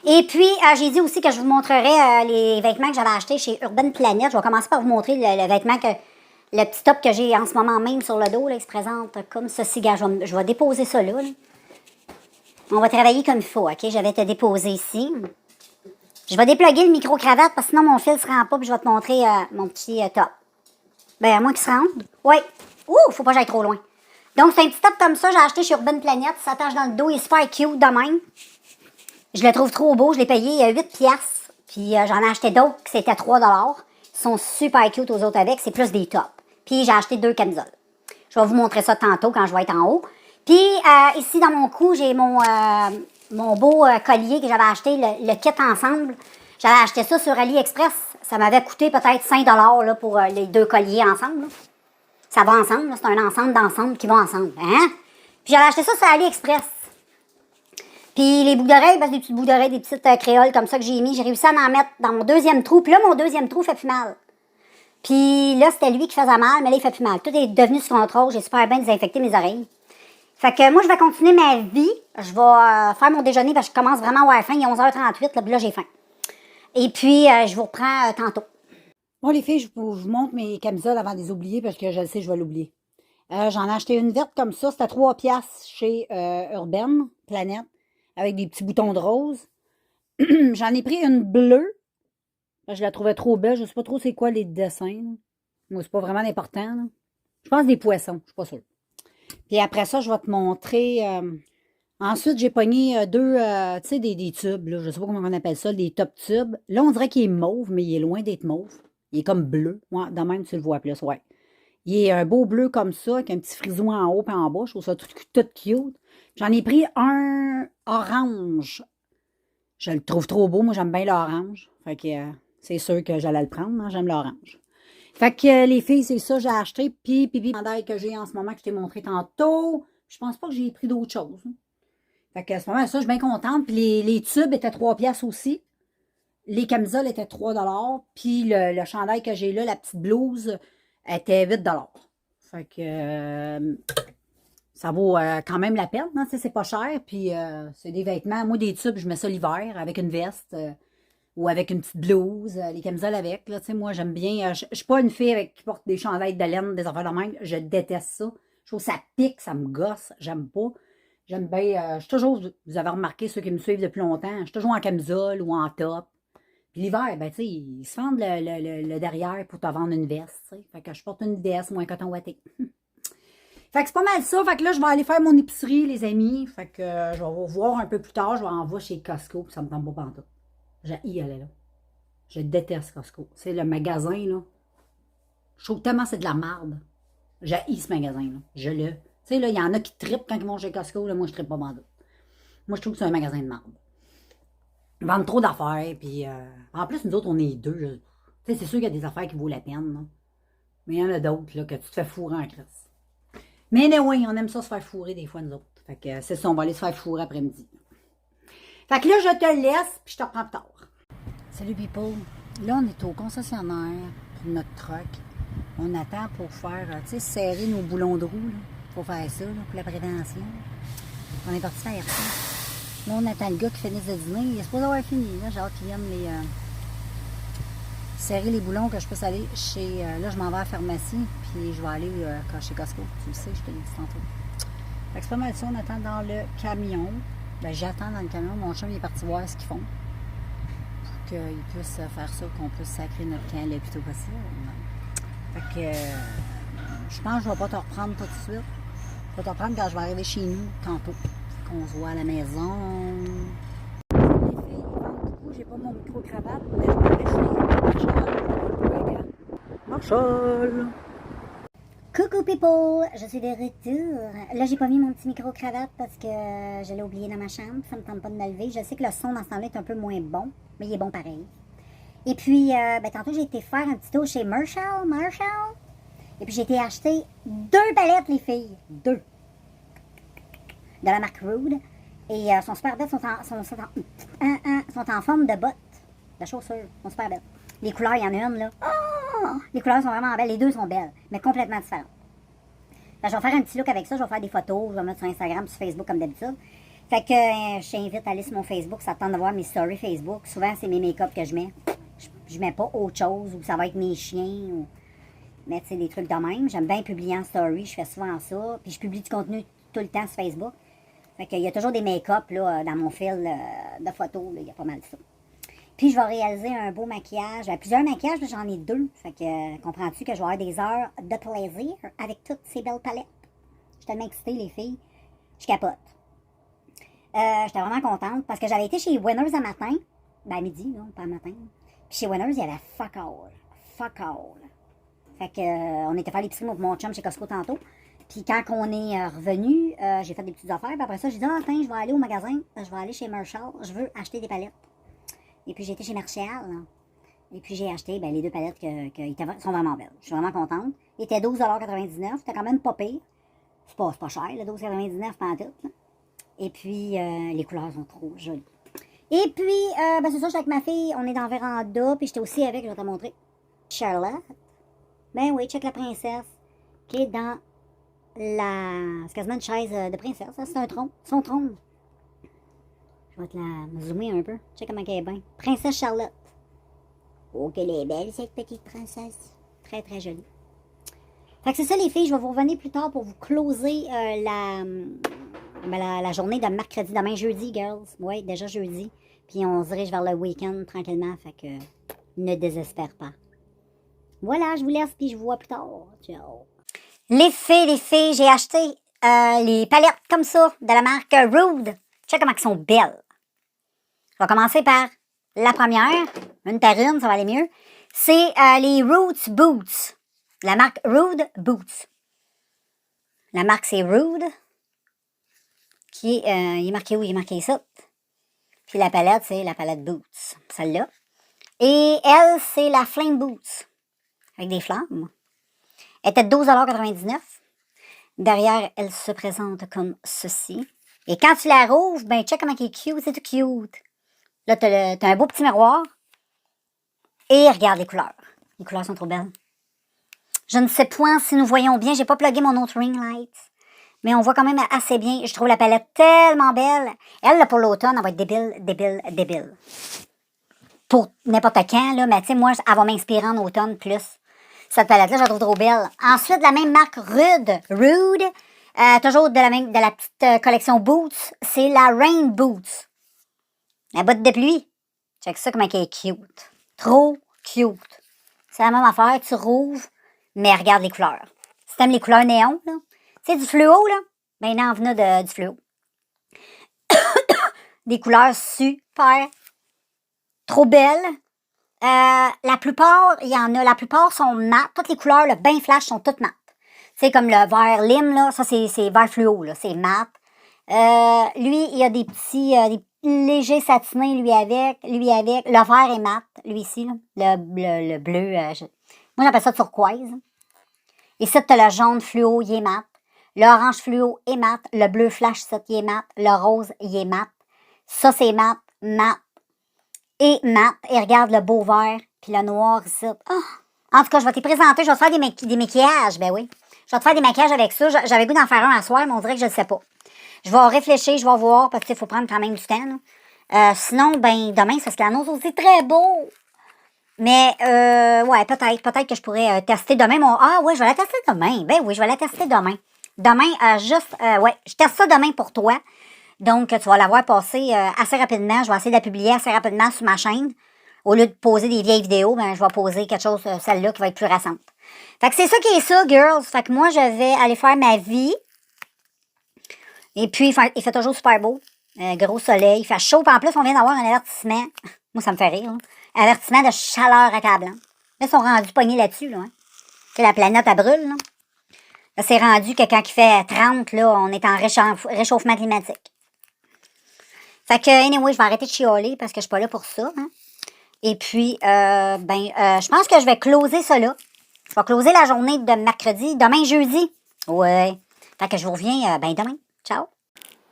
Et puis, j'ai dit aussi que je vous montrerai les vêtements que j'avais achetés chez Urban Planet. Je vais commencer par vous montrer le vêtement le petit top que j'ai en ce moment même sur le dos, là, il se présente comme ceci. Je vais déposer ça là. On va travailler comme il faut, OK? Je vais te déposer ici. Je vais dépluguer le micro-cravate parce que sinon mon fil ne se rend pas puis je vais te montrer mon petit top. Ben, à moins qu'il se rende. Oui. Ouh, faut pas que j'aille trop loin. Donc, c'est un petit top comme ça. J'ai acheté chez Urban Planet. Ça s'attache dans le dos. Il est super cute de même. Je le trouve trop beau. Je l'ai payé 8 piastres. Puis, j'en ai acheté d'autres qui c'était 3 $. Ils sont super cute aux autres avec. C'est plus des tops. Puis, j'ai acheté 2 camisoles. Je vais vous montrer ça tantôt quand je vais être en haut. Puis, ici, dans mon cou, j'ai mon beau collier que j'avais acheté, le kit ensemble. J'avais acheté ça sur AliExpress. Ça m'avait coûté peut-être 5 là, pour les 2 colliers ensemble. Là. Ça va ensemble. C'est un ensemble d'ensemble qui va ensemble. Hein? Puis, j'avais acheté ça sur AliExpress. Puis, les boucles d'oreilles, ben, des petites boucles d'oreilles, des petites créoles comme ça que j'ai mis. J'ai réussi à en mettre dans mon deuxième trou. Puis là, mon deuxième trou fait plus mal. Puis là, c'était lui qui faisait mal, mais là, il fait plus mal. Tout est devenu sous contrôle. J'ai super bien désinfecté mes oreilles. Fait que moi, je vais continuer ma vie. Je vais faire mon déjeuner parce que je commence vraiment à avoir faim. Il est 11h38, là, puis là, j'ai faim. Et puis, je vous reprends tantôt. Bon, les filles, je vous montre mes camisoles avant de les oublier parce que je le sais, je vais l'oublier. J'en ai acheté une verte comme ça. C'était 3 piastres chez Urban Planet avec des petits boutons de rose. J'en ai pris une bleue. Je la trouvais trop belle. Je ne sais pas trop c'est quoi les dessins. Moi, c'est pas vraiment important. Là. Je pense des poissons. Je suis pas sûre. Puis après ça, je vais te montrer. Ensuite, j'ai pogné 2, tu sais, des tubes. Là, je ne sais pas comment on appelle ça, des top tubes. Là, on dirait qu'il est mauve, mais il est loin d'être mauve. Il est comme bleu. Ouais, de même, tu le vois plus, ouais. Il est un beau bleu comme ça, avec un petit frisou en haut et en bas. Je trouve ça tout cute. J'en ai pris un orange. Je le trouve trop beau. Moi, j'aime bien l'orange. Fait que c'est sûr que j'allais le prendre. Hein? J'aime l'orange. Fait que les filles, c'est ça, j'ai acheté. Puis, le chandail que j'ai en ce moment, que je t'ai montré tantôt. Je pense pas que j'ai pris d'autres choses. Hein. Fait qu'à ce moment-là, ça, je suis bien contente. Puis les tubes étaient 3 piastres aussi. Les camisoles étaient 3 $. Puis le chandail que j'ai là, la petite blouse, était 8 $. Fait que ça vaut quand même la peine. Hein, c'est pas cher. Puis c'est des vêtements. Moi, des tubes, je mets ça l'hiver avec une veste. Ou avec une petite blouse, les camisoles avec. Là, moi, j'aime bien. Je suis pas une fille qui porte des chandails de laine, des affaires de même. Je déteste ça. Je trouve que ça pique, ça me gosse. J'aime pas. J'aime bien, je suis toujours, vous avez remarqué, ceux qui me suivent depuis longtemps, je suis toujours en camisole ou en top. Puis l'hiver, ben, tu sais, ils se fendent le derrière pour te vendre une veste, tu sais. Fait que je porte une veste ou un coton ouaté. Fait que c'est pas mal ça. Fait que là, je vais aller faire mon épicerie, les amis. Fait que je vais vous voir un peu plus tard. Je vais en voir chez Costco, puis ça me tente pas pantoute. J'ai aller là. Je déteste Costco. C'est le magasin, là. Je trouve tellement que c'est de la marde. J'ai ce magasin-là. Je le. Tu sais, là, il y en a qui trippent quand ils vont chez Costco. Là, moi, je trippe pas pantoute. Moi, je trouve que c'est un magasin de marde. Ils vendent trop d'affaires, puis en plus, nous autres, on est deux. Tu sais, c'est sûr qu'il y a des affaires qui vaut la peine, là. Mais il y en a d'autres, là, que tu te fais fourrer en crise. Mais anyway, on aime ça se faire fourrer des fois, nous autres. Fait que c'est ça, on va aller se faire fourrer après-midi. Fait que là, je te laisse, puis je te reprends plus tard. Salut, people. Là, on est au concessionnaire pour notre truck. On attend pour faire, tu sais, serrer nos boulons de roue, là. Pour faire ça, là, pour la prévention. On est parti faire ça. Là, on attend le gars qui finisse de dîner. Il est supposé avoir fini, là. J'ai hâte qu'il vienne les... serrer les boulons, que je puisse aller chez... là, je m'en vais à la pharmacie, puis je vais aller chez Costco. Tu le sais, je te l'ai dit tantôt. Fait que c'est pas mal ça, on attend dans le camion. Ben, j'attends dans le camion. Mon chum il est parti voir ce qu'ils font. Pour qu'ils puissent faire ça, qu'on puisse sacrer notre camp le plus tôt possible. Fait que je pense que je vais pas te reprendre tout de suite. Je vais te reprendre quand je vais arriver chez nous, tantôt. Qu'on se voit à la maison. J'ai pas mon micro-cravate, mais je vais aller chez Marshall. Marshall! Coucou people! Je suis de retour. Là, j'ai pas mis mon petit micro-cravate parce que je l'ai oublié dans ma chambre. Ça me tente pas de me lever. Je sais que le son dans ce temps-là est un peu moins bon, mais il est bon pareil. Et puis, ben, tantôt, j'ai été faire un petit tour chez Marshall. Et puis, j'ai été acheter 2 palettes, les filles. 2. De la marque Rude. Et sont super belles, sont en forme de bottes, de chaussures, sont super belles. Les couleurs, il y en a une, là. Oh! Les couleurs sont vraiment belles, les deux sont belles, mais complètement différentes. Fait que je vais faire un petit look avec ça, je vais faire des photos, je vais mettre sur Instagram, sur Facebook comme d'habitude. Fait que je t'invite à aller sur mon Facebook, ça tente de voir mes stories Facebook. Souvent, c'est mes make-up que je mets. Je mets pas autre chose, ou ça va être mes chiens, ou... Mais tu sais, des trucs de même. J'aime bien publier en story, je fais souvent ça. Puis je publie du contenu tout le temps sur Facebook. Fait qu'il y a toujours des make-up là, dans mon fil de photos. Il y a pas mal de ça. Puis je vais réaliser un beau maquillage. Plusieurs maquillages, j'en ai 2. Fait que comprends-tu que je vais avoir des heures de plaisir avec toutes ces belles palettes. Je suis tellement excitée, les filles. Je capote. J'étais vraiment contente parce que j'avais été chez Winners un matin. Ben à midi, là, pas un matin. Puis chez Winners, il y avait fuck all. Fuck all. Fait que on était faire l'épicerie, mon chum, chez Costco tantôt. Puis quand on est revenu, j'ai fait des petites affaires. Puis après ça, j'ai dit, ah, attends, je vais aller au magasin. Je vais aller chez Marshall. Je veux acheter des palettes. Et puis j'ai été chez Marshall. Et puis j'ai acheté les 2 palettes qui sont vraiment belles. Je suis vraiment contente. Ils étaient 12,99 $. C'était quand même pas pire. C'est pas cher, le 12,99 $, pas en tout. Là. Et puis les couleurs sont trop jolies. Et puis, c'est ça, j'étais avec ma fille. On est dans la véranda. Puis j'étais aussi avec, je vais te montrer, Charlotte. Ben oui, check la princesse. Qui est dans... C'est quasiment une chaise de princesse, ça, c'est un trône, son trône. Je vais te la zoomer un peu. Check comment elle est bien. Princesse Charlotte. Oh, qu'elle est belle, cette petite princesse. Très, très jolie. Fait que c'est ça, les filles. Je vais vous revenir plus tard pour vous closer la journée de mercredi. Demain, jeudi, girls. Oui, déjà jeudi. Puis on se dirige vers le week-end tranquillement. Fait que ne désespère pas. Voilà, je vous laisse, puis je vous vois plus tard. Ciao. Les filles, j'ai acheté les palettes comme ça de la marque Rude. Check comment elles sont belles. Je vais commencer par la première. Une par une, ça va aller mieux. C'est les Roots Boots. La marque Rude Boots. La marque, c'est Rude. Il est marqué où? Il est marqué ça. Puis la palette, c'est la palette Boots. Celle-là. Et elle, c'est la Flame Boots. Avec des flammes. Elle était de 12,99 $. Derrière, elle se présente comme ceci. Et quand tu la rouvres, ben check comment elle est cute, c'est tout cute. Là, t'as un beau petit miroir. Et regarde les couleurs. Les couleurs sont trop belles. Je ne sais point si nous voyons bien. J'ai pas plugué mon autre ring light. Mais on voit quand même assez bien. Je trouve la palette tellement belle. Elle, là, pour l'automne, elle va être débile. Pour n'importe quand, là. Mais tu sais, moi, elle va m'inspirer en automne plus. Cette palette-là, je la trouve trop belle. Ensuite, la même marque Rude. Toujours de la petite collection Boots. C'est la Rain Boots. La botte de pluie. Check ça comment elle est cute. Trop cute. C'est la même affaire. Tu rouvres, mais regarde les couleurs. Si t'aimes les couleurs néon, là. Tu sais, du fluo, là. Ben, il en venait du fluo. Des couleurs super. Trop belles. La plupart, il y en a. La plupart sont mat. Toutes les couleurs, le bain flash, sont toutes mat. C'est comme le vert lime, là. Ça, c'est vert fluo, là. C'est mat. Lui, il y a des petits légers satinés, lui avec. Le vert est mat, lui ici, là. Le bleu. Moi, j'appelle ça turquoise. Et ça, t'as le jaune fluo, il est mat. L'orange fluo est mat. Le bleu flash, ça, il est mat. Le rose, il est mat. Ça, c'est mat, mat et mat. Et regarde le beau vert, puis le noir ici. Oh. En tout cas, je vais te présenter. Je vais te faire des maquillages. Ben oui. Je vais te faire des maquillages avec ça. J'avais goût d'en faire un à soir, mais on dirait que je ne le sais pas. Je vais réfléchir, je vais voir, parce qu'il faut prendre quand même du temps. Sinon, ben demain, ça se l'annonce aussi très beau. Mais, ouais, peut-être que je pourrais tester demain mon... Ah, ouais, je vais la tester demain. Ben oui, je vais la tester demain. Demain, ouais, je teste ça demain pour toi. Donc, tu vas la voir passer assez rapidement. Je vais essayer de la publier assez rapidement sur ma chaîne. Au lieu de poser des vieilles vidéos, ben, je vais poser quelque chose, celle-là, qui va être plus récente. Fait que c'est ça qui est ça, girls. Fait que moi, je vais aller faire ma vie. Et puis, il fait toujours super beau. Gros soleil. Il fait chaud. Puis en plus, on vient d'avoir un avertissement. Moi, ça me fait rire. Hein. Avertissement de chaleur accablante. Là, ils sont rendus pognés là-dessus. Là, hein. La planète, elle brûle. Là, là c'est rendu que quand il fait 30, là, on est en réchauffement climatique. Fait que, anyway, je vais arrêter de chialer parce que je suis pas là pour ça. Hein. Et puis, je pense que je vais closer ça là. Je vais closer la journée de mercredi. Demain, jeudi. Ouais. Fait que je vous reviens demain. Ciao.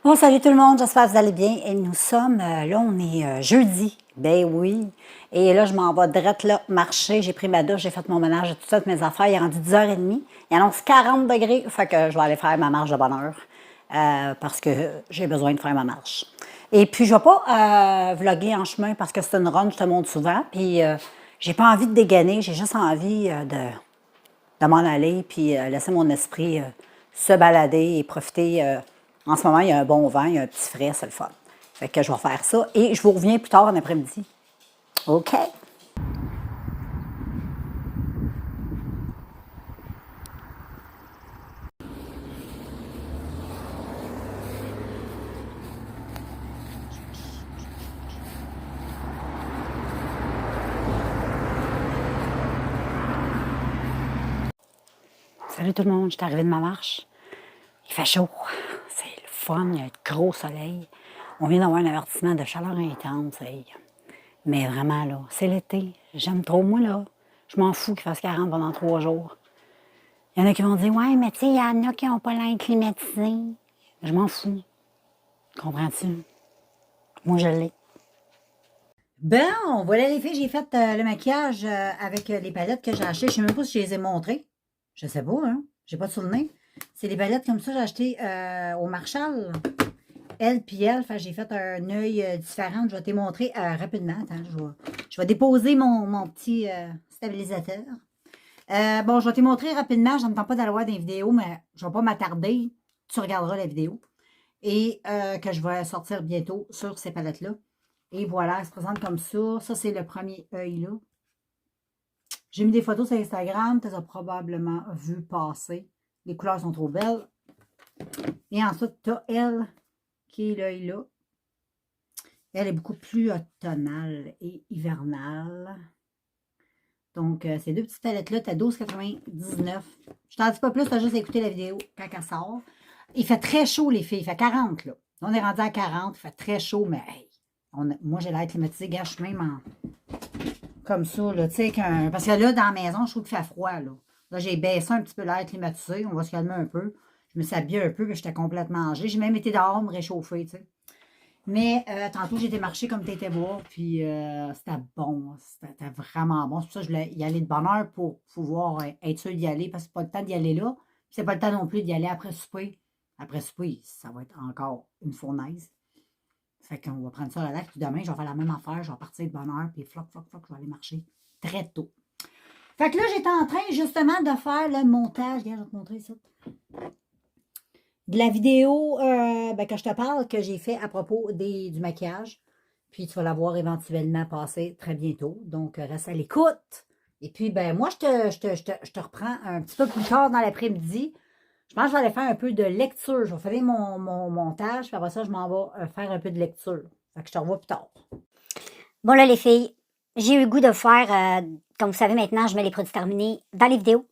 Bon, salut tout le monde. J'espère que vous allez bien. Et nous sommes, là, on est jeudi. Ben oui. Et là, je m'en vais direct là, marcher. J'ai pris ma douche, j'ai fait mon ménage, j'ai tout ça, mes affaires. Il est rendu 10h30. Il annonce 40 degrés. Fait que je vais aller faire ma marche de bonne heure. Parce que j'ai besoin de faire ma marche. Et puis, je ne vais pas vlogger en chemin parce que c'est une run, je te montre souvent. Puis, j'ai pas envie de dégainer, j'ai juste envie de m'en aller puis laisser mon esprit se balader et profiter. En ce moment, il y a un bon vent, il y a un petit frais, c'est le fun. Fait que je vais faire ça et je vous reviens plus tard en après-midi. OK? Salut tout le monde, je suis arrivée de ma marche. Il fait chaud, c'est le fun, il y a un gros soleil. On vient d'avoir un avertissement de chaleur intense. Mais vraiment, là, c'est l'été. J'aime trop, moi, là. Je m'en fous qu'il fasse 40 pendant 3 jours. Il y en a qui vont dire, ouais, mais tu sais, il y en a qui n'ont pas l'air climatisé. Je m'en fous. Comprends-tu? Moi, je l'ai. Bon, voilà les filles, j'ai fait le maquillage avec les palettes que j'ai achetées. Je ne sais même pas si je les ai montrées. Je sais pas, hein. J'ai pas de souvenir. C'est des palettes comme ça que j'ai achetées au Marshall. Elle puis elle, j'ai fait un œil différent. Je vais te les montrer rapidement. Attends, je vais déposer mon petit stabilisateur. Bon, je vais te les montrer rapidement. Je n'entends pas d'aller voir des vidéos, mais je ne vais pas m'attarder. Tu regarderas la vidéo. Et que je vais sortir bientôt sur ces palettes-là. Et voilà, elle se présente comme ça. Ça, c'est le premier œil-là. J'ai mis des photos sur Instagram. Tu les as probablement vu passer. Les couleurs sont trop belles. Et ensuite, tu as elle, qui est l'œil-là. Elle est beaucoup plus automnale et hivernale. Donc, ces deux petites palettes-là, tu as 12,99. Je t'en dis pas plus, tu as juste écouté la vidéo quand elle sort. Il fait très chaud, les filles. Il fait 40, là. On est rendu à 40. Il fait très chaud, mais hey, moi, j'ai l'air climatisée. Gars, je suis même comme ça, là. Tu sais, parce que là, dans la maison, je trouve qu'il fait froid, là. Là, j'ai baissé un petit peu l'air climatisé. On va se calmer un peu. Je me suis habillée un peu, que j'étais complètement gelée. J'ai même été dehors me réchauffer, tu sais. Mais tantôt, j'ai été marcher comme tu étais voir, puis c'était bon. C'était vraiment bon. C'est pour ça que je voulais y aller de bonne heure pour pouvoir être sûr d'y aller, parce que c'est pas le temps d'y aller là. Puis c'est pas le temps non plus d'y aller après souper. Après souper, ça va être encore une fournaise. Fait qu'on va prendre ça relax. Puis demain, je vais faire la même affaire. Je vais partir de bonne heure, puis floc, je vais aller marcher très tôt. Fait que là, j'étais en train justement de faire le montage. Regarde, je vais te montrer ça. de la vidéo que je te parle, que j'ai fait à propos du maquillage. Puis tu vas la voir éventuellement passer très bientôt. Donc, reste à l'écoute. Et puis, ben moi, je te reprends un petit peu plus tard dans l'après-midi. Je pense que je vais aller faire un peu de lecture. Je vais faire mon montage, puis après ça, je m'en vais faire un peu de lecture. Fait que je te revois plus tard. Bon là, les filles, j'ai eu le goût de faire, comme vous savez maintenant, je mets les produits terminés dans les vidéos,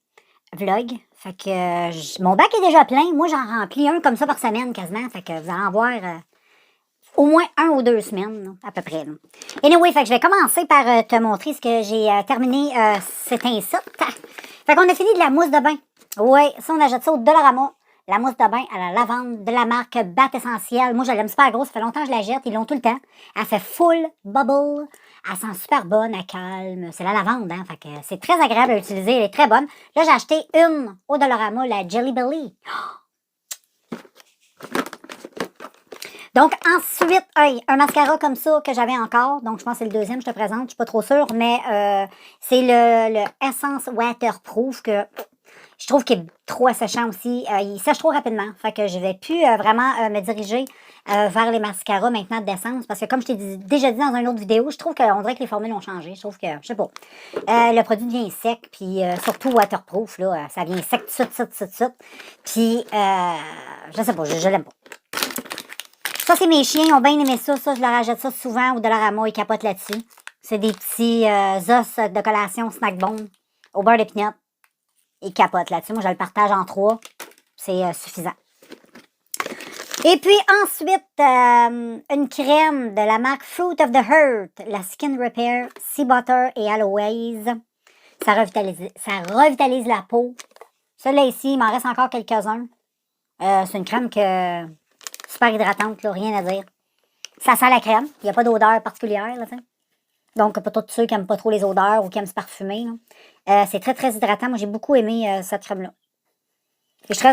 vlog. Fait que mon bac est déjà plein. Moi, j'en remplis un comme ça par semaine quasiment. Fait que vous allez en voir au moins 1 ou 2 semaines, là, à peu près. Là. Anyway, fait que je vais commencer par te montrer ce que j'ai terminé cet insert. Fait qu'on a fini de la mousse de bain. Oui, ça, on achète ça au Dollarama. La mousse de bain à la lavande de la marque Bath Essentiel. Moi, je l'aime super grosse. Ça fait longtemps que je la jette. Ils l'ont tout le temps. Elle fait full bubble. Elle sent super bonne. Elle calme. C'est la lavande, hein. Fait que c'est très agréable à utiliser. Elle est très bonne. Là, j'ai acheté une au Dollarama, la Jelly Belly. Donc, ensuite, un mascara comme ça que j'avais encore. Donc, je pense que c'est le deuxième, je te présente. Je suis pas trop sûre, mais c'est le Essence Waterproof que je trouve qu'il est trop asséchant aussi. Il sèche trop rapidement. Fait que je vais plus vraiment me diriger vers les mascaras maintenant d'essence. Parce que comme je t'ai déjà dit dans une autre vidéo, je trouve qu'on dirait que les formules ont changé. Je trouve que, je sais pas, le produit devient sec. Puis surtout waterproof, là, ça vient sec tout de suite. Puis, je sais pas, je l'aime pas. Ça, c'est mes chiens, ils ont bien aimé ça. Ça, je leur achète ça souvent au Dollarama, ils capotent là-dessus. C'est des petits os de collation snack bomb au beurre de pinot. Ils capotent là-dessus. Moi, je le partage en 3. C'est suffisant. Et puis ensuite, une crème de la marque Fruit of the Heart, la Skin Repair, Sea Butter et Aloes. Ça revitalise la peau. Celle-là ici, il m'en reste encore quelques-uns. C'est une crème que super hydratante, là, rien à dire. Ça sent la crème. Il n'y a pas d'odeur particulière, là, t'sais. Donc, pour tous ceux qui n'aiment pas trop les odeurs ou qui aiment se parfumer, c'est très, très hydratant. Moi, j'ai beaucoup aimé cette crème-là. Je suis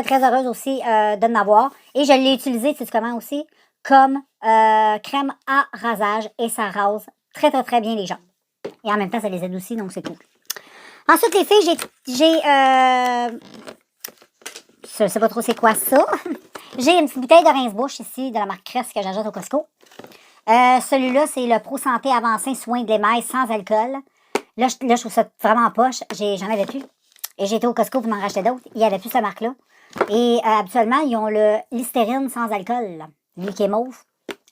très heureuse aussi de m'avoir. Et je l'ai utilisée, tu sais comment aussi, comme crème à rasage. Et ça rase très, très, très bien les jambes. Et en même temps, ça les aide aussi, donc c'est cool. Ensuite, les filles, je sais pas trop c'est quoi ça. J'ai une petite bouteille de rince-bouche ici, de la marque Crest que j'achète au Costco. Celui-là, c'est le Pro Santé Avancé Soin de l'émail sans alcool. Là, je trouve ça vraiment poche. J'en avais plus. Et j'ai été au Costco pour m'en racheter d'autres. Il n'y avait plus cette marque-là. Et habituellement, ils ont le Listerine sans alcool. Là. Lui qui est mauve.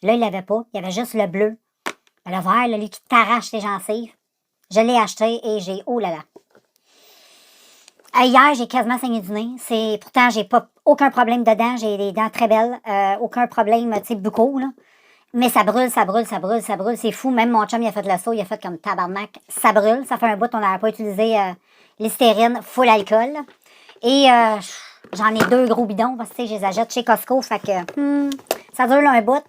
Là, il l'avait pas. Il y avait juste le bleu. Le vert, là, lui qui t'arrache les gencives. Je l'ai acheté et j'ai... Oh là là. Hier, j'ai quasiment saigné du nez. Pourtant, j'ai pas aucun problème dedans. J'ai des dents très belles. Aucun problème, tu sais, buccaux, là. Mais ça brûle. C'est fou. Même mon chum, il a fait le saut. Il a fait comme tabarnak. Ça brûle. Ça fait un bout qu'on n'avait pas utilisé Listerine full alcool. Et j'en ai 2 gros bidons parce que je les achète chez Costco. Fait que ça dure là, un bout.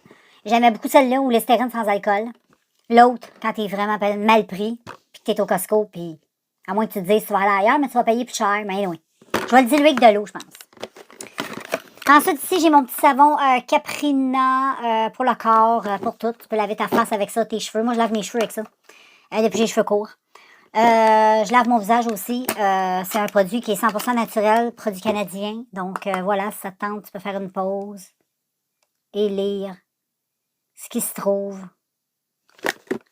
J'aimais beaucoup celle-là ou Listerine sans alcool. L'autre, quand t'es vraiment mal pris, puis que t'es au Costco, puis à moins que tu te dises tu vas aller ailleurs, mais tu vas payer plus cher. Mais oui. Je vais le diluer avec de l'eau, je pense. Ensuite, ici, j'ai mon petit savon Caprina pour le corps, pour tout. Tu peux laver ta face avec ça, tes cheveux. Moi, je lave mes cheveux avec ça, depuis que j'ai les cheveux courts. Je lave mon visage aussi. C'est un produit qui est 100% naturel, produit canadien. Donc, voilà, si ça te tente, tu peux faire une pause et lire ce qui se trouve.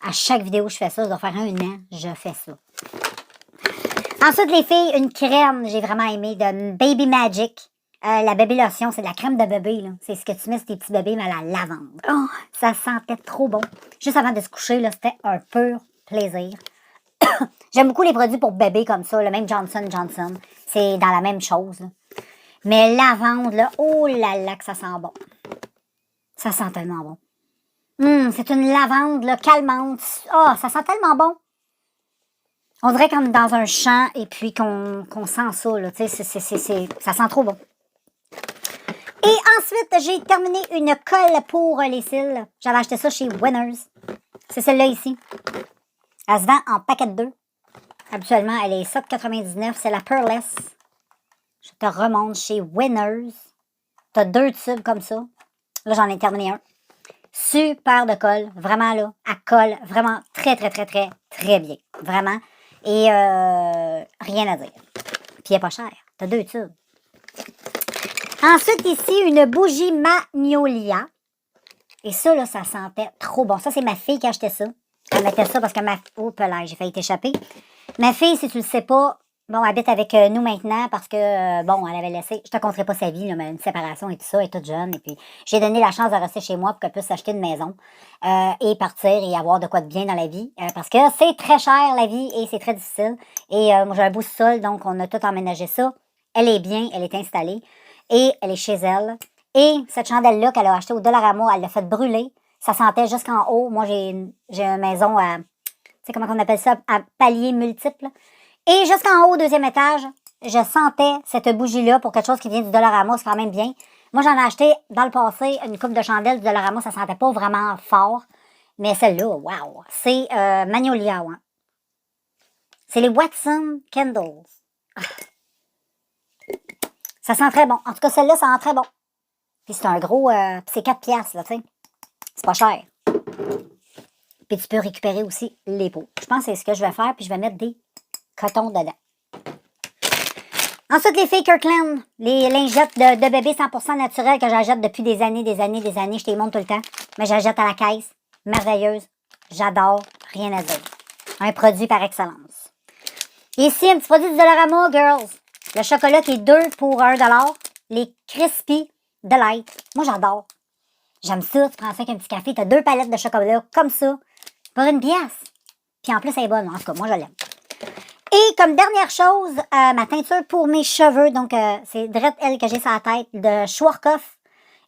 À chaque vidéo que je fais ça, ça doit faire 1 an, je fais ça. Ensuite, les filles, une crème, j'ai vraiment aimé, de Baby Magic. La bébé lotion, c'est de la crème de bébé, là. C'est ce que tu mets sur tes petits bébés, mais à la lavande. Oh, ça sentait trop bon. Juste avant de se coucher, là, c'était un pur plaisir. J'aime beaucoup les produits pour bébé comme ça, le même Johnson & Johnson. C'est dans la même chose, là. Mais lavande, là, oh là là, que ça sent bon. Ça sent tellement bon. C'est une lavande, là, calmante. Oh, ça sent tellement bon. On dirait qu'on est dans un champ et puis qu'on sent ça, là. Tu sais, ça sent trop bon. Et ensuite, j'ai terminé une colle pour les cils. J'avais acheté ça chez Winners. C'est celle-là ici. Elle se vend en paquet de 2. Habituellement, elle est 7,99. C'est la Pearless. Je te remonte chez Winners. T'as 2 tubes comme ça. Là, j'en ai terminé un. Super de colle. Vraiment, là, elle colle vraiment très bien. Vraiment. Et rien à dire. Puis elle est pas chère. T'as 2 tubes. Ensuite, ici, une bougie Magnolia. Et ça, là, ça sentait trop bon. Ça, c'est ma fille qui achetait ça. Elle mettait ça parce que oh, là, j'ai failli t'échapper. Ma fille, si tu le sais pas, bon, habite avec nous maintenant parce que, bon, elle avait laissé, je te conterai pas sa vie, là, mais une séparation et tout ça, elle est toute jeune. Et puis, j'ai donné la chance de rester chez moi pour qu'elle puisse s'acheter une maison et partir et avoir de quoi de bien dans la vie. Parce que c'est très cher, la vie, et c'est très difficile. Et moi, j'ai un beau sol, donc on a tout emménagé ça. Elle est bien, elle est installée et elle est chez elle. Et cette chandelle-là qu'elle a achetée au Dollarama, elle l'a fait brûler. Ça sentait jusqu'en haut. Moi, j'ai une maison à, tu sais comment on appelle ça, à paliers multiples. Et jusqu'en haut, au deuxième étage, je sentais cette bougie-là pour quelque chose qui vient du Dollarama, c'est quand même bien. Moi, j'en ai acheté dans le passé une coupe de chandelles du Dollarama, ça sentait pas vraiment fort. Mais celle-là, wow, c'est Magnolia, ouais. C'est les Watson Candles. Ah. Ça sent très bon. En tout cas, celle-là, ça sent très bon. Puis c'est un gros... c'est 4 piastres, là, tu sais. C'est pas cher. Puis tu peux récupérer aussi les pots. Je pense que c'est ce que je vais faire, puis je vais mettre des cotons dedans. Ensuite, les filles Kirkland, les lingettes de bébé 100% naturel que j'achète depuis des années. Je te les montre tout le temps. Mais j'achète à la caisse. Merveilleuse. J'adore. Rien à dire. Un produit par excellence. Ici, un petit produit du Dollarama, girls. Le chocolat qui est 2 pour $1. Les Crispy Delight. Moi, j'adore. J'aime ça. Tu prends ça avec un petit café. Tu as 2 palettes de chocolat comme ça. Pour une pièce. Puis en plus, elle est bonne. En tout cas, moi, je l'aime. Et comme dernière chose, ma teinture pour mes cheveux. Donc, c'est Drette elle que j'ai sur la tête de Schwarzkopf.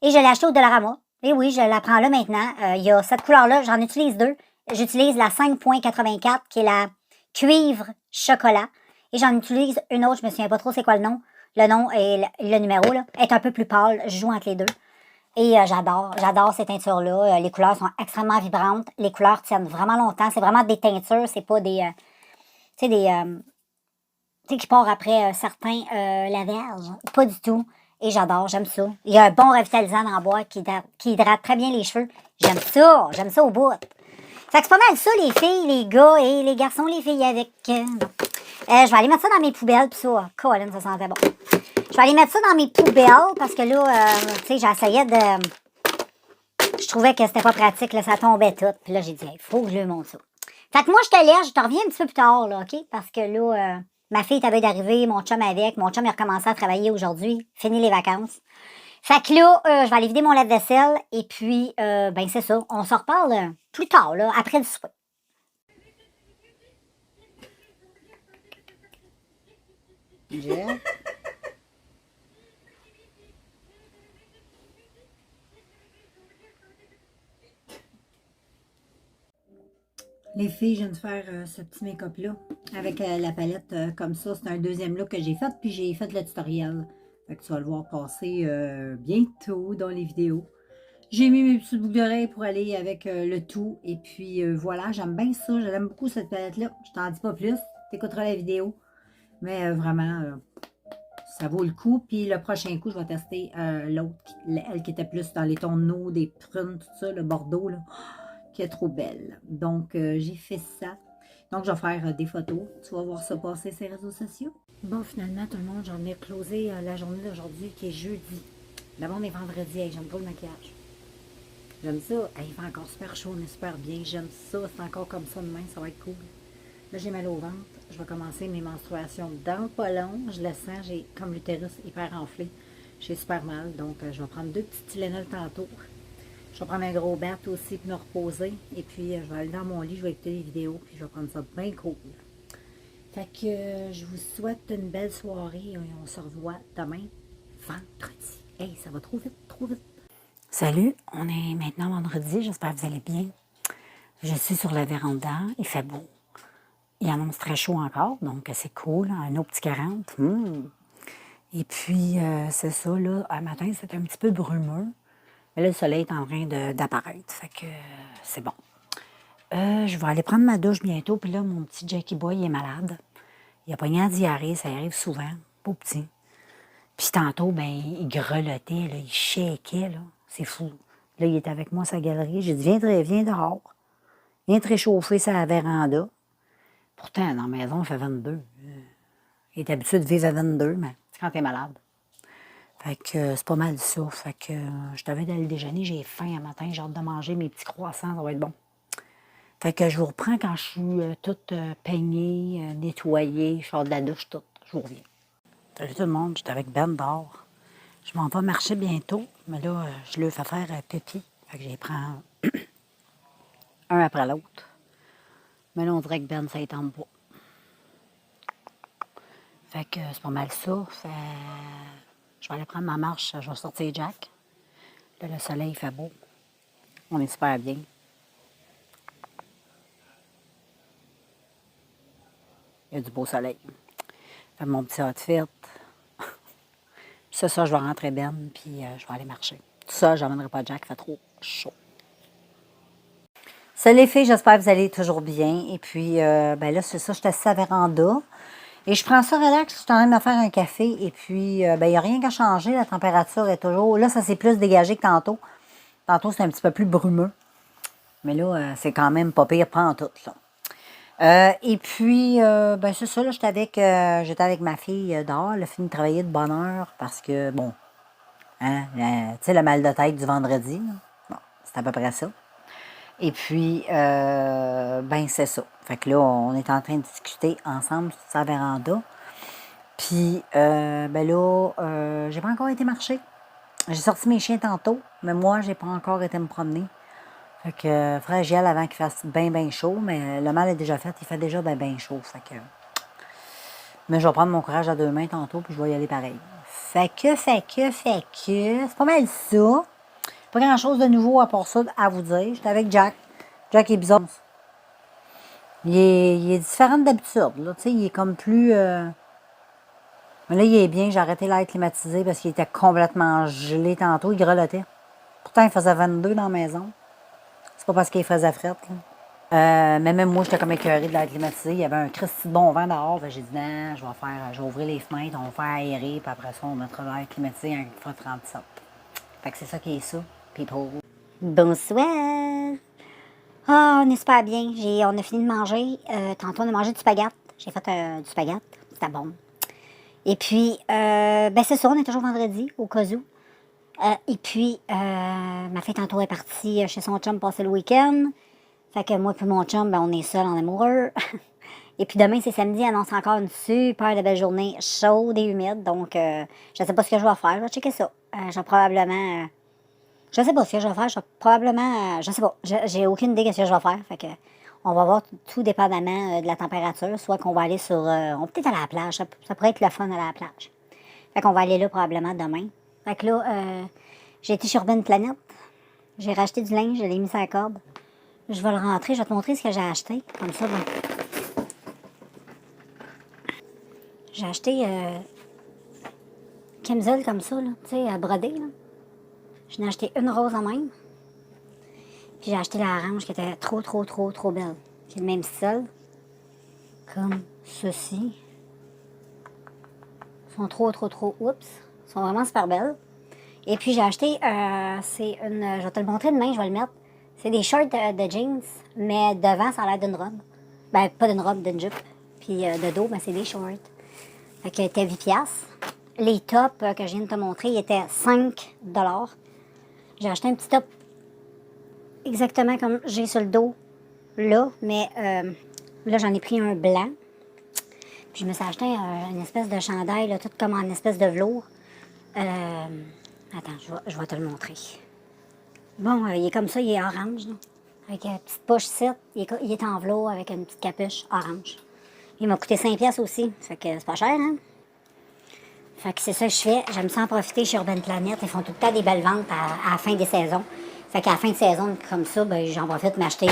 Et je l'ai acheté au Dollarama. Et oui, je la prends là maintenant. Il y a cette couleur-là. J'en utilise 2. J'utilise la 5.84 qui est la cuivre chocolat. Et j'en utilise une autre. Je me souviens pas trop c'est quoi le nom. Le nom et le numéro là, est un peu plus pâle. Je joue entre les deux. Et j'adore ces teintures-là. Les couleurs sont extrêmement vibrantes. Les couleurs tiennent vraiment longtemps. C'est vraiment des teintures. C'est pas des... tu sais, des... tu sais, qui part après certains lavages. Pas du tout. Et j'aime ça. Il y a un bon revitalisant dans la boîte qui hydrate très bien les cheveux. J'aime ça au bout. Fait que c'est pas mal ça, les filles, les gars et les garçons, les filles avec... bon. Je vais aller mettre ça dans mes poubelles, pis ça, Colin, ça sentait bon. Je vais aller mettre ça dans mes poubelles, parce que là, tu sais, j'essayais de... Je trouvais que c'était pas pratique, là, ça tombait tout. Puis là, j'ai dit, il faut que je lui montre ça. Fait que moi, je te laisse, je te reviens un petit peu plus tard, là, OK? Parce que là, ma fille est à veille d'arriver, mon chum avec. Mon chum, il a recommencé à travailler aujourd'hui. Fini les vacances. Fait que là, je vais aller vider mon lave-vaisselle. Et puis, ben c'est ça. On se reparle plus tard, là, après le souper. Yeah. Les filles, je viens de faire ce petit make-up-là avec la palette comme ça. C'est un deuxième look que j'ai fait, puis j'ai fait le tutoriel. Fait que tu vas le voir passer bientôt dans les vidéos. J'ai mis mes petites boucles d'oreilles pour aller avec le tout. Et puis voilà, j'aime bien ça. J'aime beaucoup cette palette-là. Je t'en dis pas plus. Tu écouteras la vidéo. Mais vraiment, ça vaut le coup. Puis le prochain coup, je vais tester l'autre. Elle qui était plus dans les tons de nous, des prunes, tout ça, le bordeaux, là, qui est trop belle. Donc, j'ai fait ça. Donc, je vais faire des photos. Tu vas voir ça passer sur les réseaux sociaux. Bon, finalement, tout le monde, j'en ai closé la journée d'aujourd'hui, qui est jeudi. D'abord, on est vendredi. Hey, j'aime pas le maquillage. J'aime ça. Hey, il fait encore super chaud, on est super bien. J'aime ça. C'est encore comme ça demain. Ça va être cool. Là, j'ai mal au ventre. Je vais commencer mes menstruations dans pas long. Je le sens. J'ai comme l'utérus hyper enflé. J'ai super mal. Donc, je vais prendre 2 petits Tylenol tantôt. Je vais prendre un gros bain aussi pour me reposer. Et puis, je vais aller dans mon lit. Je vais écouter les vidéos. Puis, je vais prendre ça bien cool. Fait que je vous souhaite une belle soirée. Et on se revoit demain, vendredi. Hey, ça va trop vite, trop vite. Salut, on est maintenant vendredi, j'espère que vous allez bien. Je suis sur la véranda, il fait beau. Il annonce très chaud encore, donc c'est cool, un autre petit 40. Et puis, c'est ça, là, un matin, c'était un petit peu brumeux. Mais là, le soleil est en train d'apparaître, fait que c'est bon. Je vais aller prendre ma douche bientôt, puis là, mon petit Jackie Boy il est malade. Il a pogné la diarrhée, ça arrive souvent, beau petit. Puis tantôt, ben, il grelottait, là, il shakeait, là. C'est fou. Là, il est avec moi à sa galerie. J'ai dit, viens dehors. Viens te réchauffer sa véranda. Pourtant, dans la maison, il fait 22. Il est habitué de vivre à 22, mais c'est quand t'es malade. Fait que c'est pas mal ça. Fait que je t'avais d'aller déjeuner, j'ai faim un matin, j'ai hâte de manger mes petits croissants, ça va être bon. Fait que je vous reprends quand je suis toute peignée, nettoyée, je sors de la douche, toute. Je vous reviens. Salut tout le monde, j'étais avec Ben dehors. Je m'en vais marcher bientôt, mais là, je lui fais faire pipi. Fait que je les prends un après l'autre. Mais là, on dirait que Ben, ça ne tente pas. Fait que c'est pas mal ça. Je vais aller prendre ma marche, je vais sortir Jack. Là, le soleil fait beau. On est super bien. Il y a du beau soleil. Fait mon petit outfit. Ça, je vais rentrer Ben, puis je vais aller marcher. Tout ça, je n'emmènerai pas Jack, il fait trop chaud. Salut les filles, j'espère que vous allez toujours bien. Et puis, ben là, c'est ça, je suis assise à la véranda. Et je prends ça relax, je suis en train de me faire un café. Et puis, ben, il n'y a rien qu'à changer, la température est toujours... Là, ça s'est plus dégagé que tantôt. Tantôt, c'est un petit peu plus brumeux. Mais là, c'est quand même pas pire, pas en tout, là. Et puis, ben c'est ça, là, j'étais avec ma fille dehors, elle a fini de travailler de bonne heure parce que, bon, hein, tu sais, le mal de tête du vendredi, là. Bon, c'est à peu près ça. Et puis, ben c'est ça. Fait que là, on est en train de discuter ensemble sur sa véranda. Puis, ben là, j'ai pas encore été marcher. J'ai sorti mes chiens tantôt, mais moi, j'ai pas encore été me promener. Fait que, frère, j'y aille avant qu'il fasse bien chaud, mais le mal est déjà fait, il fait déjà bien chaud. Fait que, mais je vais prendre mon courage à deux mains tantôt, puis je vais y aller pareil. Fait que, c'est pas mal ça. Pas grand-chose de nouveau à part ça à vous dire. J'étais avec Jack. Jack est bizarre. Il est différent d'habitude, là. Tu sais, il est comme plus... Mais là, il est bien. J'ai arrêté l'air climatisé parce qu'il était complètement gelé tantôt. Il grelottait. Pourtant, il faisait 22 dans la maison. C'est pas parce qu'il faisait frette, là. Mais même moi, j'étais comme écœurée de l'air climatisé. Il y avait un Christy de bon vent dehors. J'ai dit, non, je vais ouvrir les fenêtres, on va faire aérer, puis après ça, on mettra l'air climatisé un fois 37. Fait que c'est ça qui est ça, people. Bonsoir! Ah, on est super bien. On a fini de manger. Tantôt, on a mangé du spaghette. J'ai fait du spaghette. C'était bon. Et puis, ben c'est ça, on est toujours vendredi, au cas où. Et puis, ma fille tantôt est partie chez son chum passer le week-end. Fait que moi et mon chum, ben, on est seuls en amoureux. Et puis demain, c'est samedi, annonce encore une super belle journée chaude et humide. Donc, je sais pas ce que je vais faire. Je vais checker ça. Je vais probablement... je sais pas ce que je vais faire. Je vais probablement... je sais pas. J'ai aucune idée de ce que je vais faire. Fait que on va voir tout dépendamment de la température. Soit qu'on va aller sur... on peut être aller à la plage. Ça pourrait être le fun aller à la plage. Fait qu'on va aller là probablement demain. Fait que là, j'ai été sur Urban Planet. J'ai racheté du linge, je l'ai mis sur la corde. Je vais le rentrer, je vais te montrer ce que j'ai acheté. Comme ça, bon. J'ai acheté camisole comme ça, là, tu sais, à broder, là. J'en ai acheté une rose en même. Puis j'ai acheté la orange qui était trop belle. Qui est le même style. Comme ceci. Ils sont trop, oups. Ils sont vraiment super belles. Et puis j'ai acheté, c'est une, je vais te le montrer demain, je vais le mettre. C'est des shorts de jeans, mais devant, ça a l'air d'une robe. Ben, pas d'une robe, d'une jupe. Puis de dos, ben, c'est des shorts. Fait que c'était 8 piastres. Les tops que je viens de te montrer, ils étaient 5 $. J'ai acheté un petit top exactement comme j'ai sur le dos, là. Mais là, j'en ai pris un blanc. Puis je me suis acheté une espèce de chandail, là, tout comme en espèce de velours. Attends, je vais te le montrer. Bon, il est comme ça, il est orange, là. Avec une petite poche ici. Il est en velours avec une petite capuche orange. Il m'a coûté 5 piastres aussi. Fait que c'est pas cher, hein? Fait que c'est ça que je fais. J'aime ça en profiter chez Urban Planet. Ils font tout le temps des belles ventes à la fin des saisons. Fait qu'à la fin de saison, comme ça, ben, j'en profite de m'acheter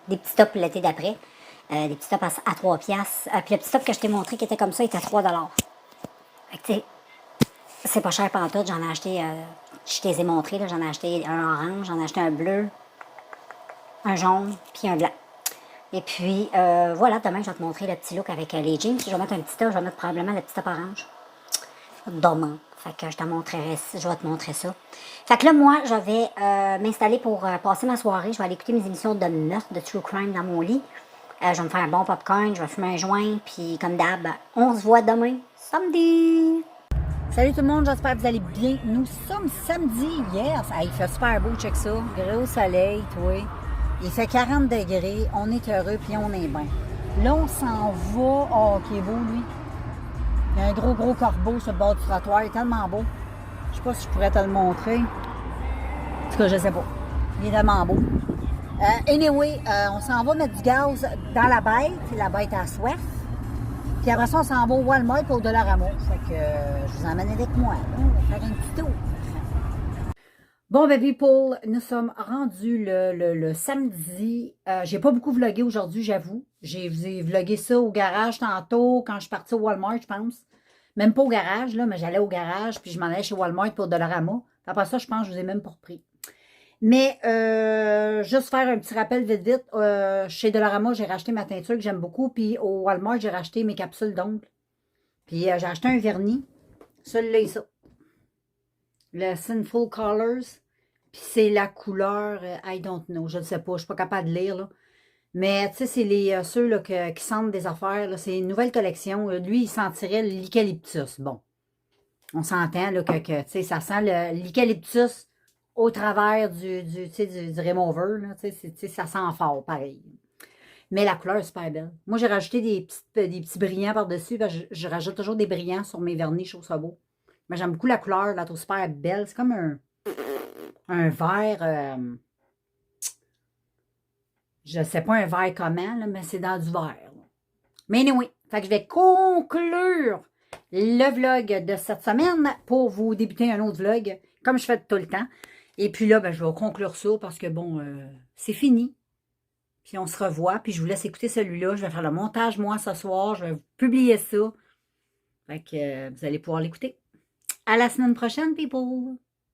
des petits tops pour l'été d'après. Des petits tops à 3 piastres. Puis le petit top que je t'ai montré qui était comme ça, il était à 3 $. Fait que, tu sais, c'est pas cher pantoute. J'en ai acheté, je te les ai montrés, là. J'en ai acheté un orange, j'en ai acheté un bleu, un jaune, puis un blanc. Et puis, voilà, demain, je vais te montrer le petit look avec les jeans. Je vais mettre un petit top, je vais mettre probablement le petit top orange. Dormant. Fait que je te montrerai ça. Fait que là, moi, je vais m'installer pour passer ma soirée. Je vais aller écouter mes émissions de meurtre, de true crime dans mon lit. Je vais me faire un bon popcorn, je vais fumer un joint, puis comme d'hab, on se voit demain, samedi! Salut tout le monde, j'espère que vous allez bien. Nous sommes samedi, yes. Ah, il fait super beau, check ça. Gros soleil, toi. Il fait 40 degrés, on est heureux puis on est bien. Là, on s'en va. Oh, qui est beau, lui. Il y a un gros corbeau sur le bord du trottoir. Il est tellement beau. Je sais pas si je pourrais te le montrer. En tout cas, je sais pas. Il est tellement beau. Anyway, on s'en va mettre du gaz dans la bête. La bête a soif. Puis après ça, on s'en va au Walmart pour Dollarama. Fait que je vous emmène avec moi. Là. On va faire un petit tour. Bon, ben people, nous sommes rendus le samedi. J'ai pas beaucoup vlogué aujourd'hui, j'avoue. J'ai vlogué ça au garage tantôt, quand je suis partie au Walmart, je pense. Même pas au garage, là, mais j'allais au garage, puis je m'en allais chez Walmart pour Dollarama. Après ça, je pense que je vous ai même pas repris. Mais juste faire un petit rappel vite. Chez Dollarama, j'ai racheté ma teinture que j'aime beaucoup. Puis au Walmart, j'ai racheté mes capsules d'ongles. Puis j'ai acheté un vernis. Celui-là est ça. Le Sinful Colors. Puis c'est la couleur I don't know. Je ne sais pas. Je ne suis pas capable de lire. Là. Mais tu sais, c'est ceux là, qui sentent des affaires. C'est une nouvelle collection. Lui, il sentirait l'eucalyptus. Bon. On s'entend là, que tu sais, ça sent l'eucalyptus au travers du remover, là, ça sent fort, pareil. Mais la couleur est super belle. Moi, j'ai rajouté des petits brillants par-dessus. Je rajoute toujours des brillants sur mes vernis, je trouve ça beau. Mais j'aime beaucoup la couleur, je la trouve super belle. C'est comme un vert, je sais pas un vert comment, là, mais c'est dans du vert. Là. Mais anyway, fait que je vais conclure le vlog de cette semaine pour vous débuter un autre vlog, comme je fais tout le temps. Et puis là, ben, je vais conclure ça parce que, bon, c'est fini. Puis on se revoit. Puis je vous laisse écouter celui-là. Je vais faire le montage, moi, ce soir. Je vais vous publier ça. Fait que vous allez pouvoir l'écouter. À la semaine prochaine, people!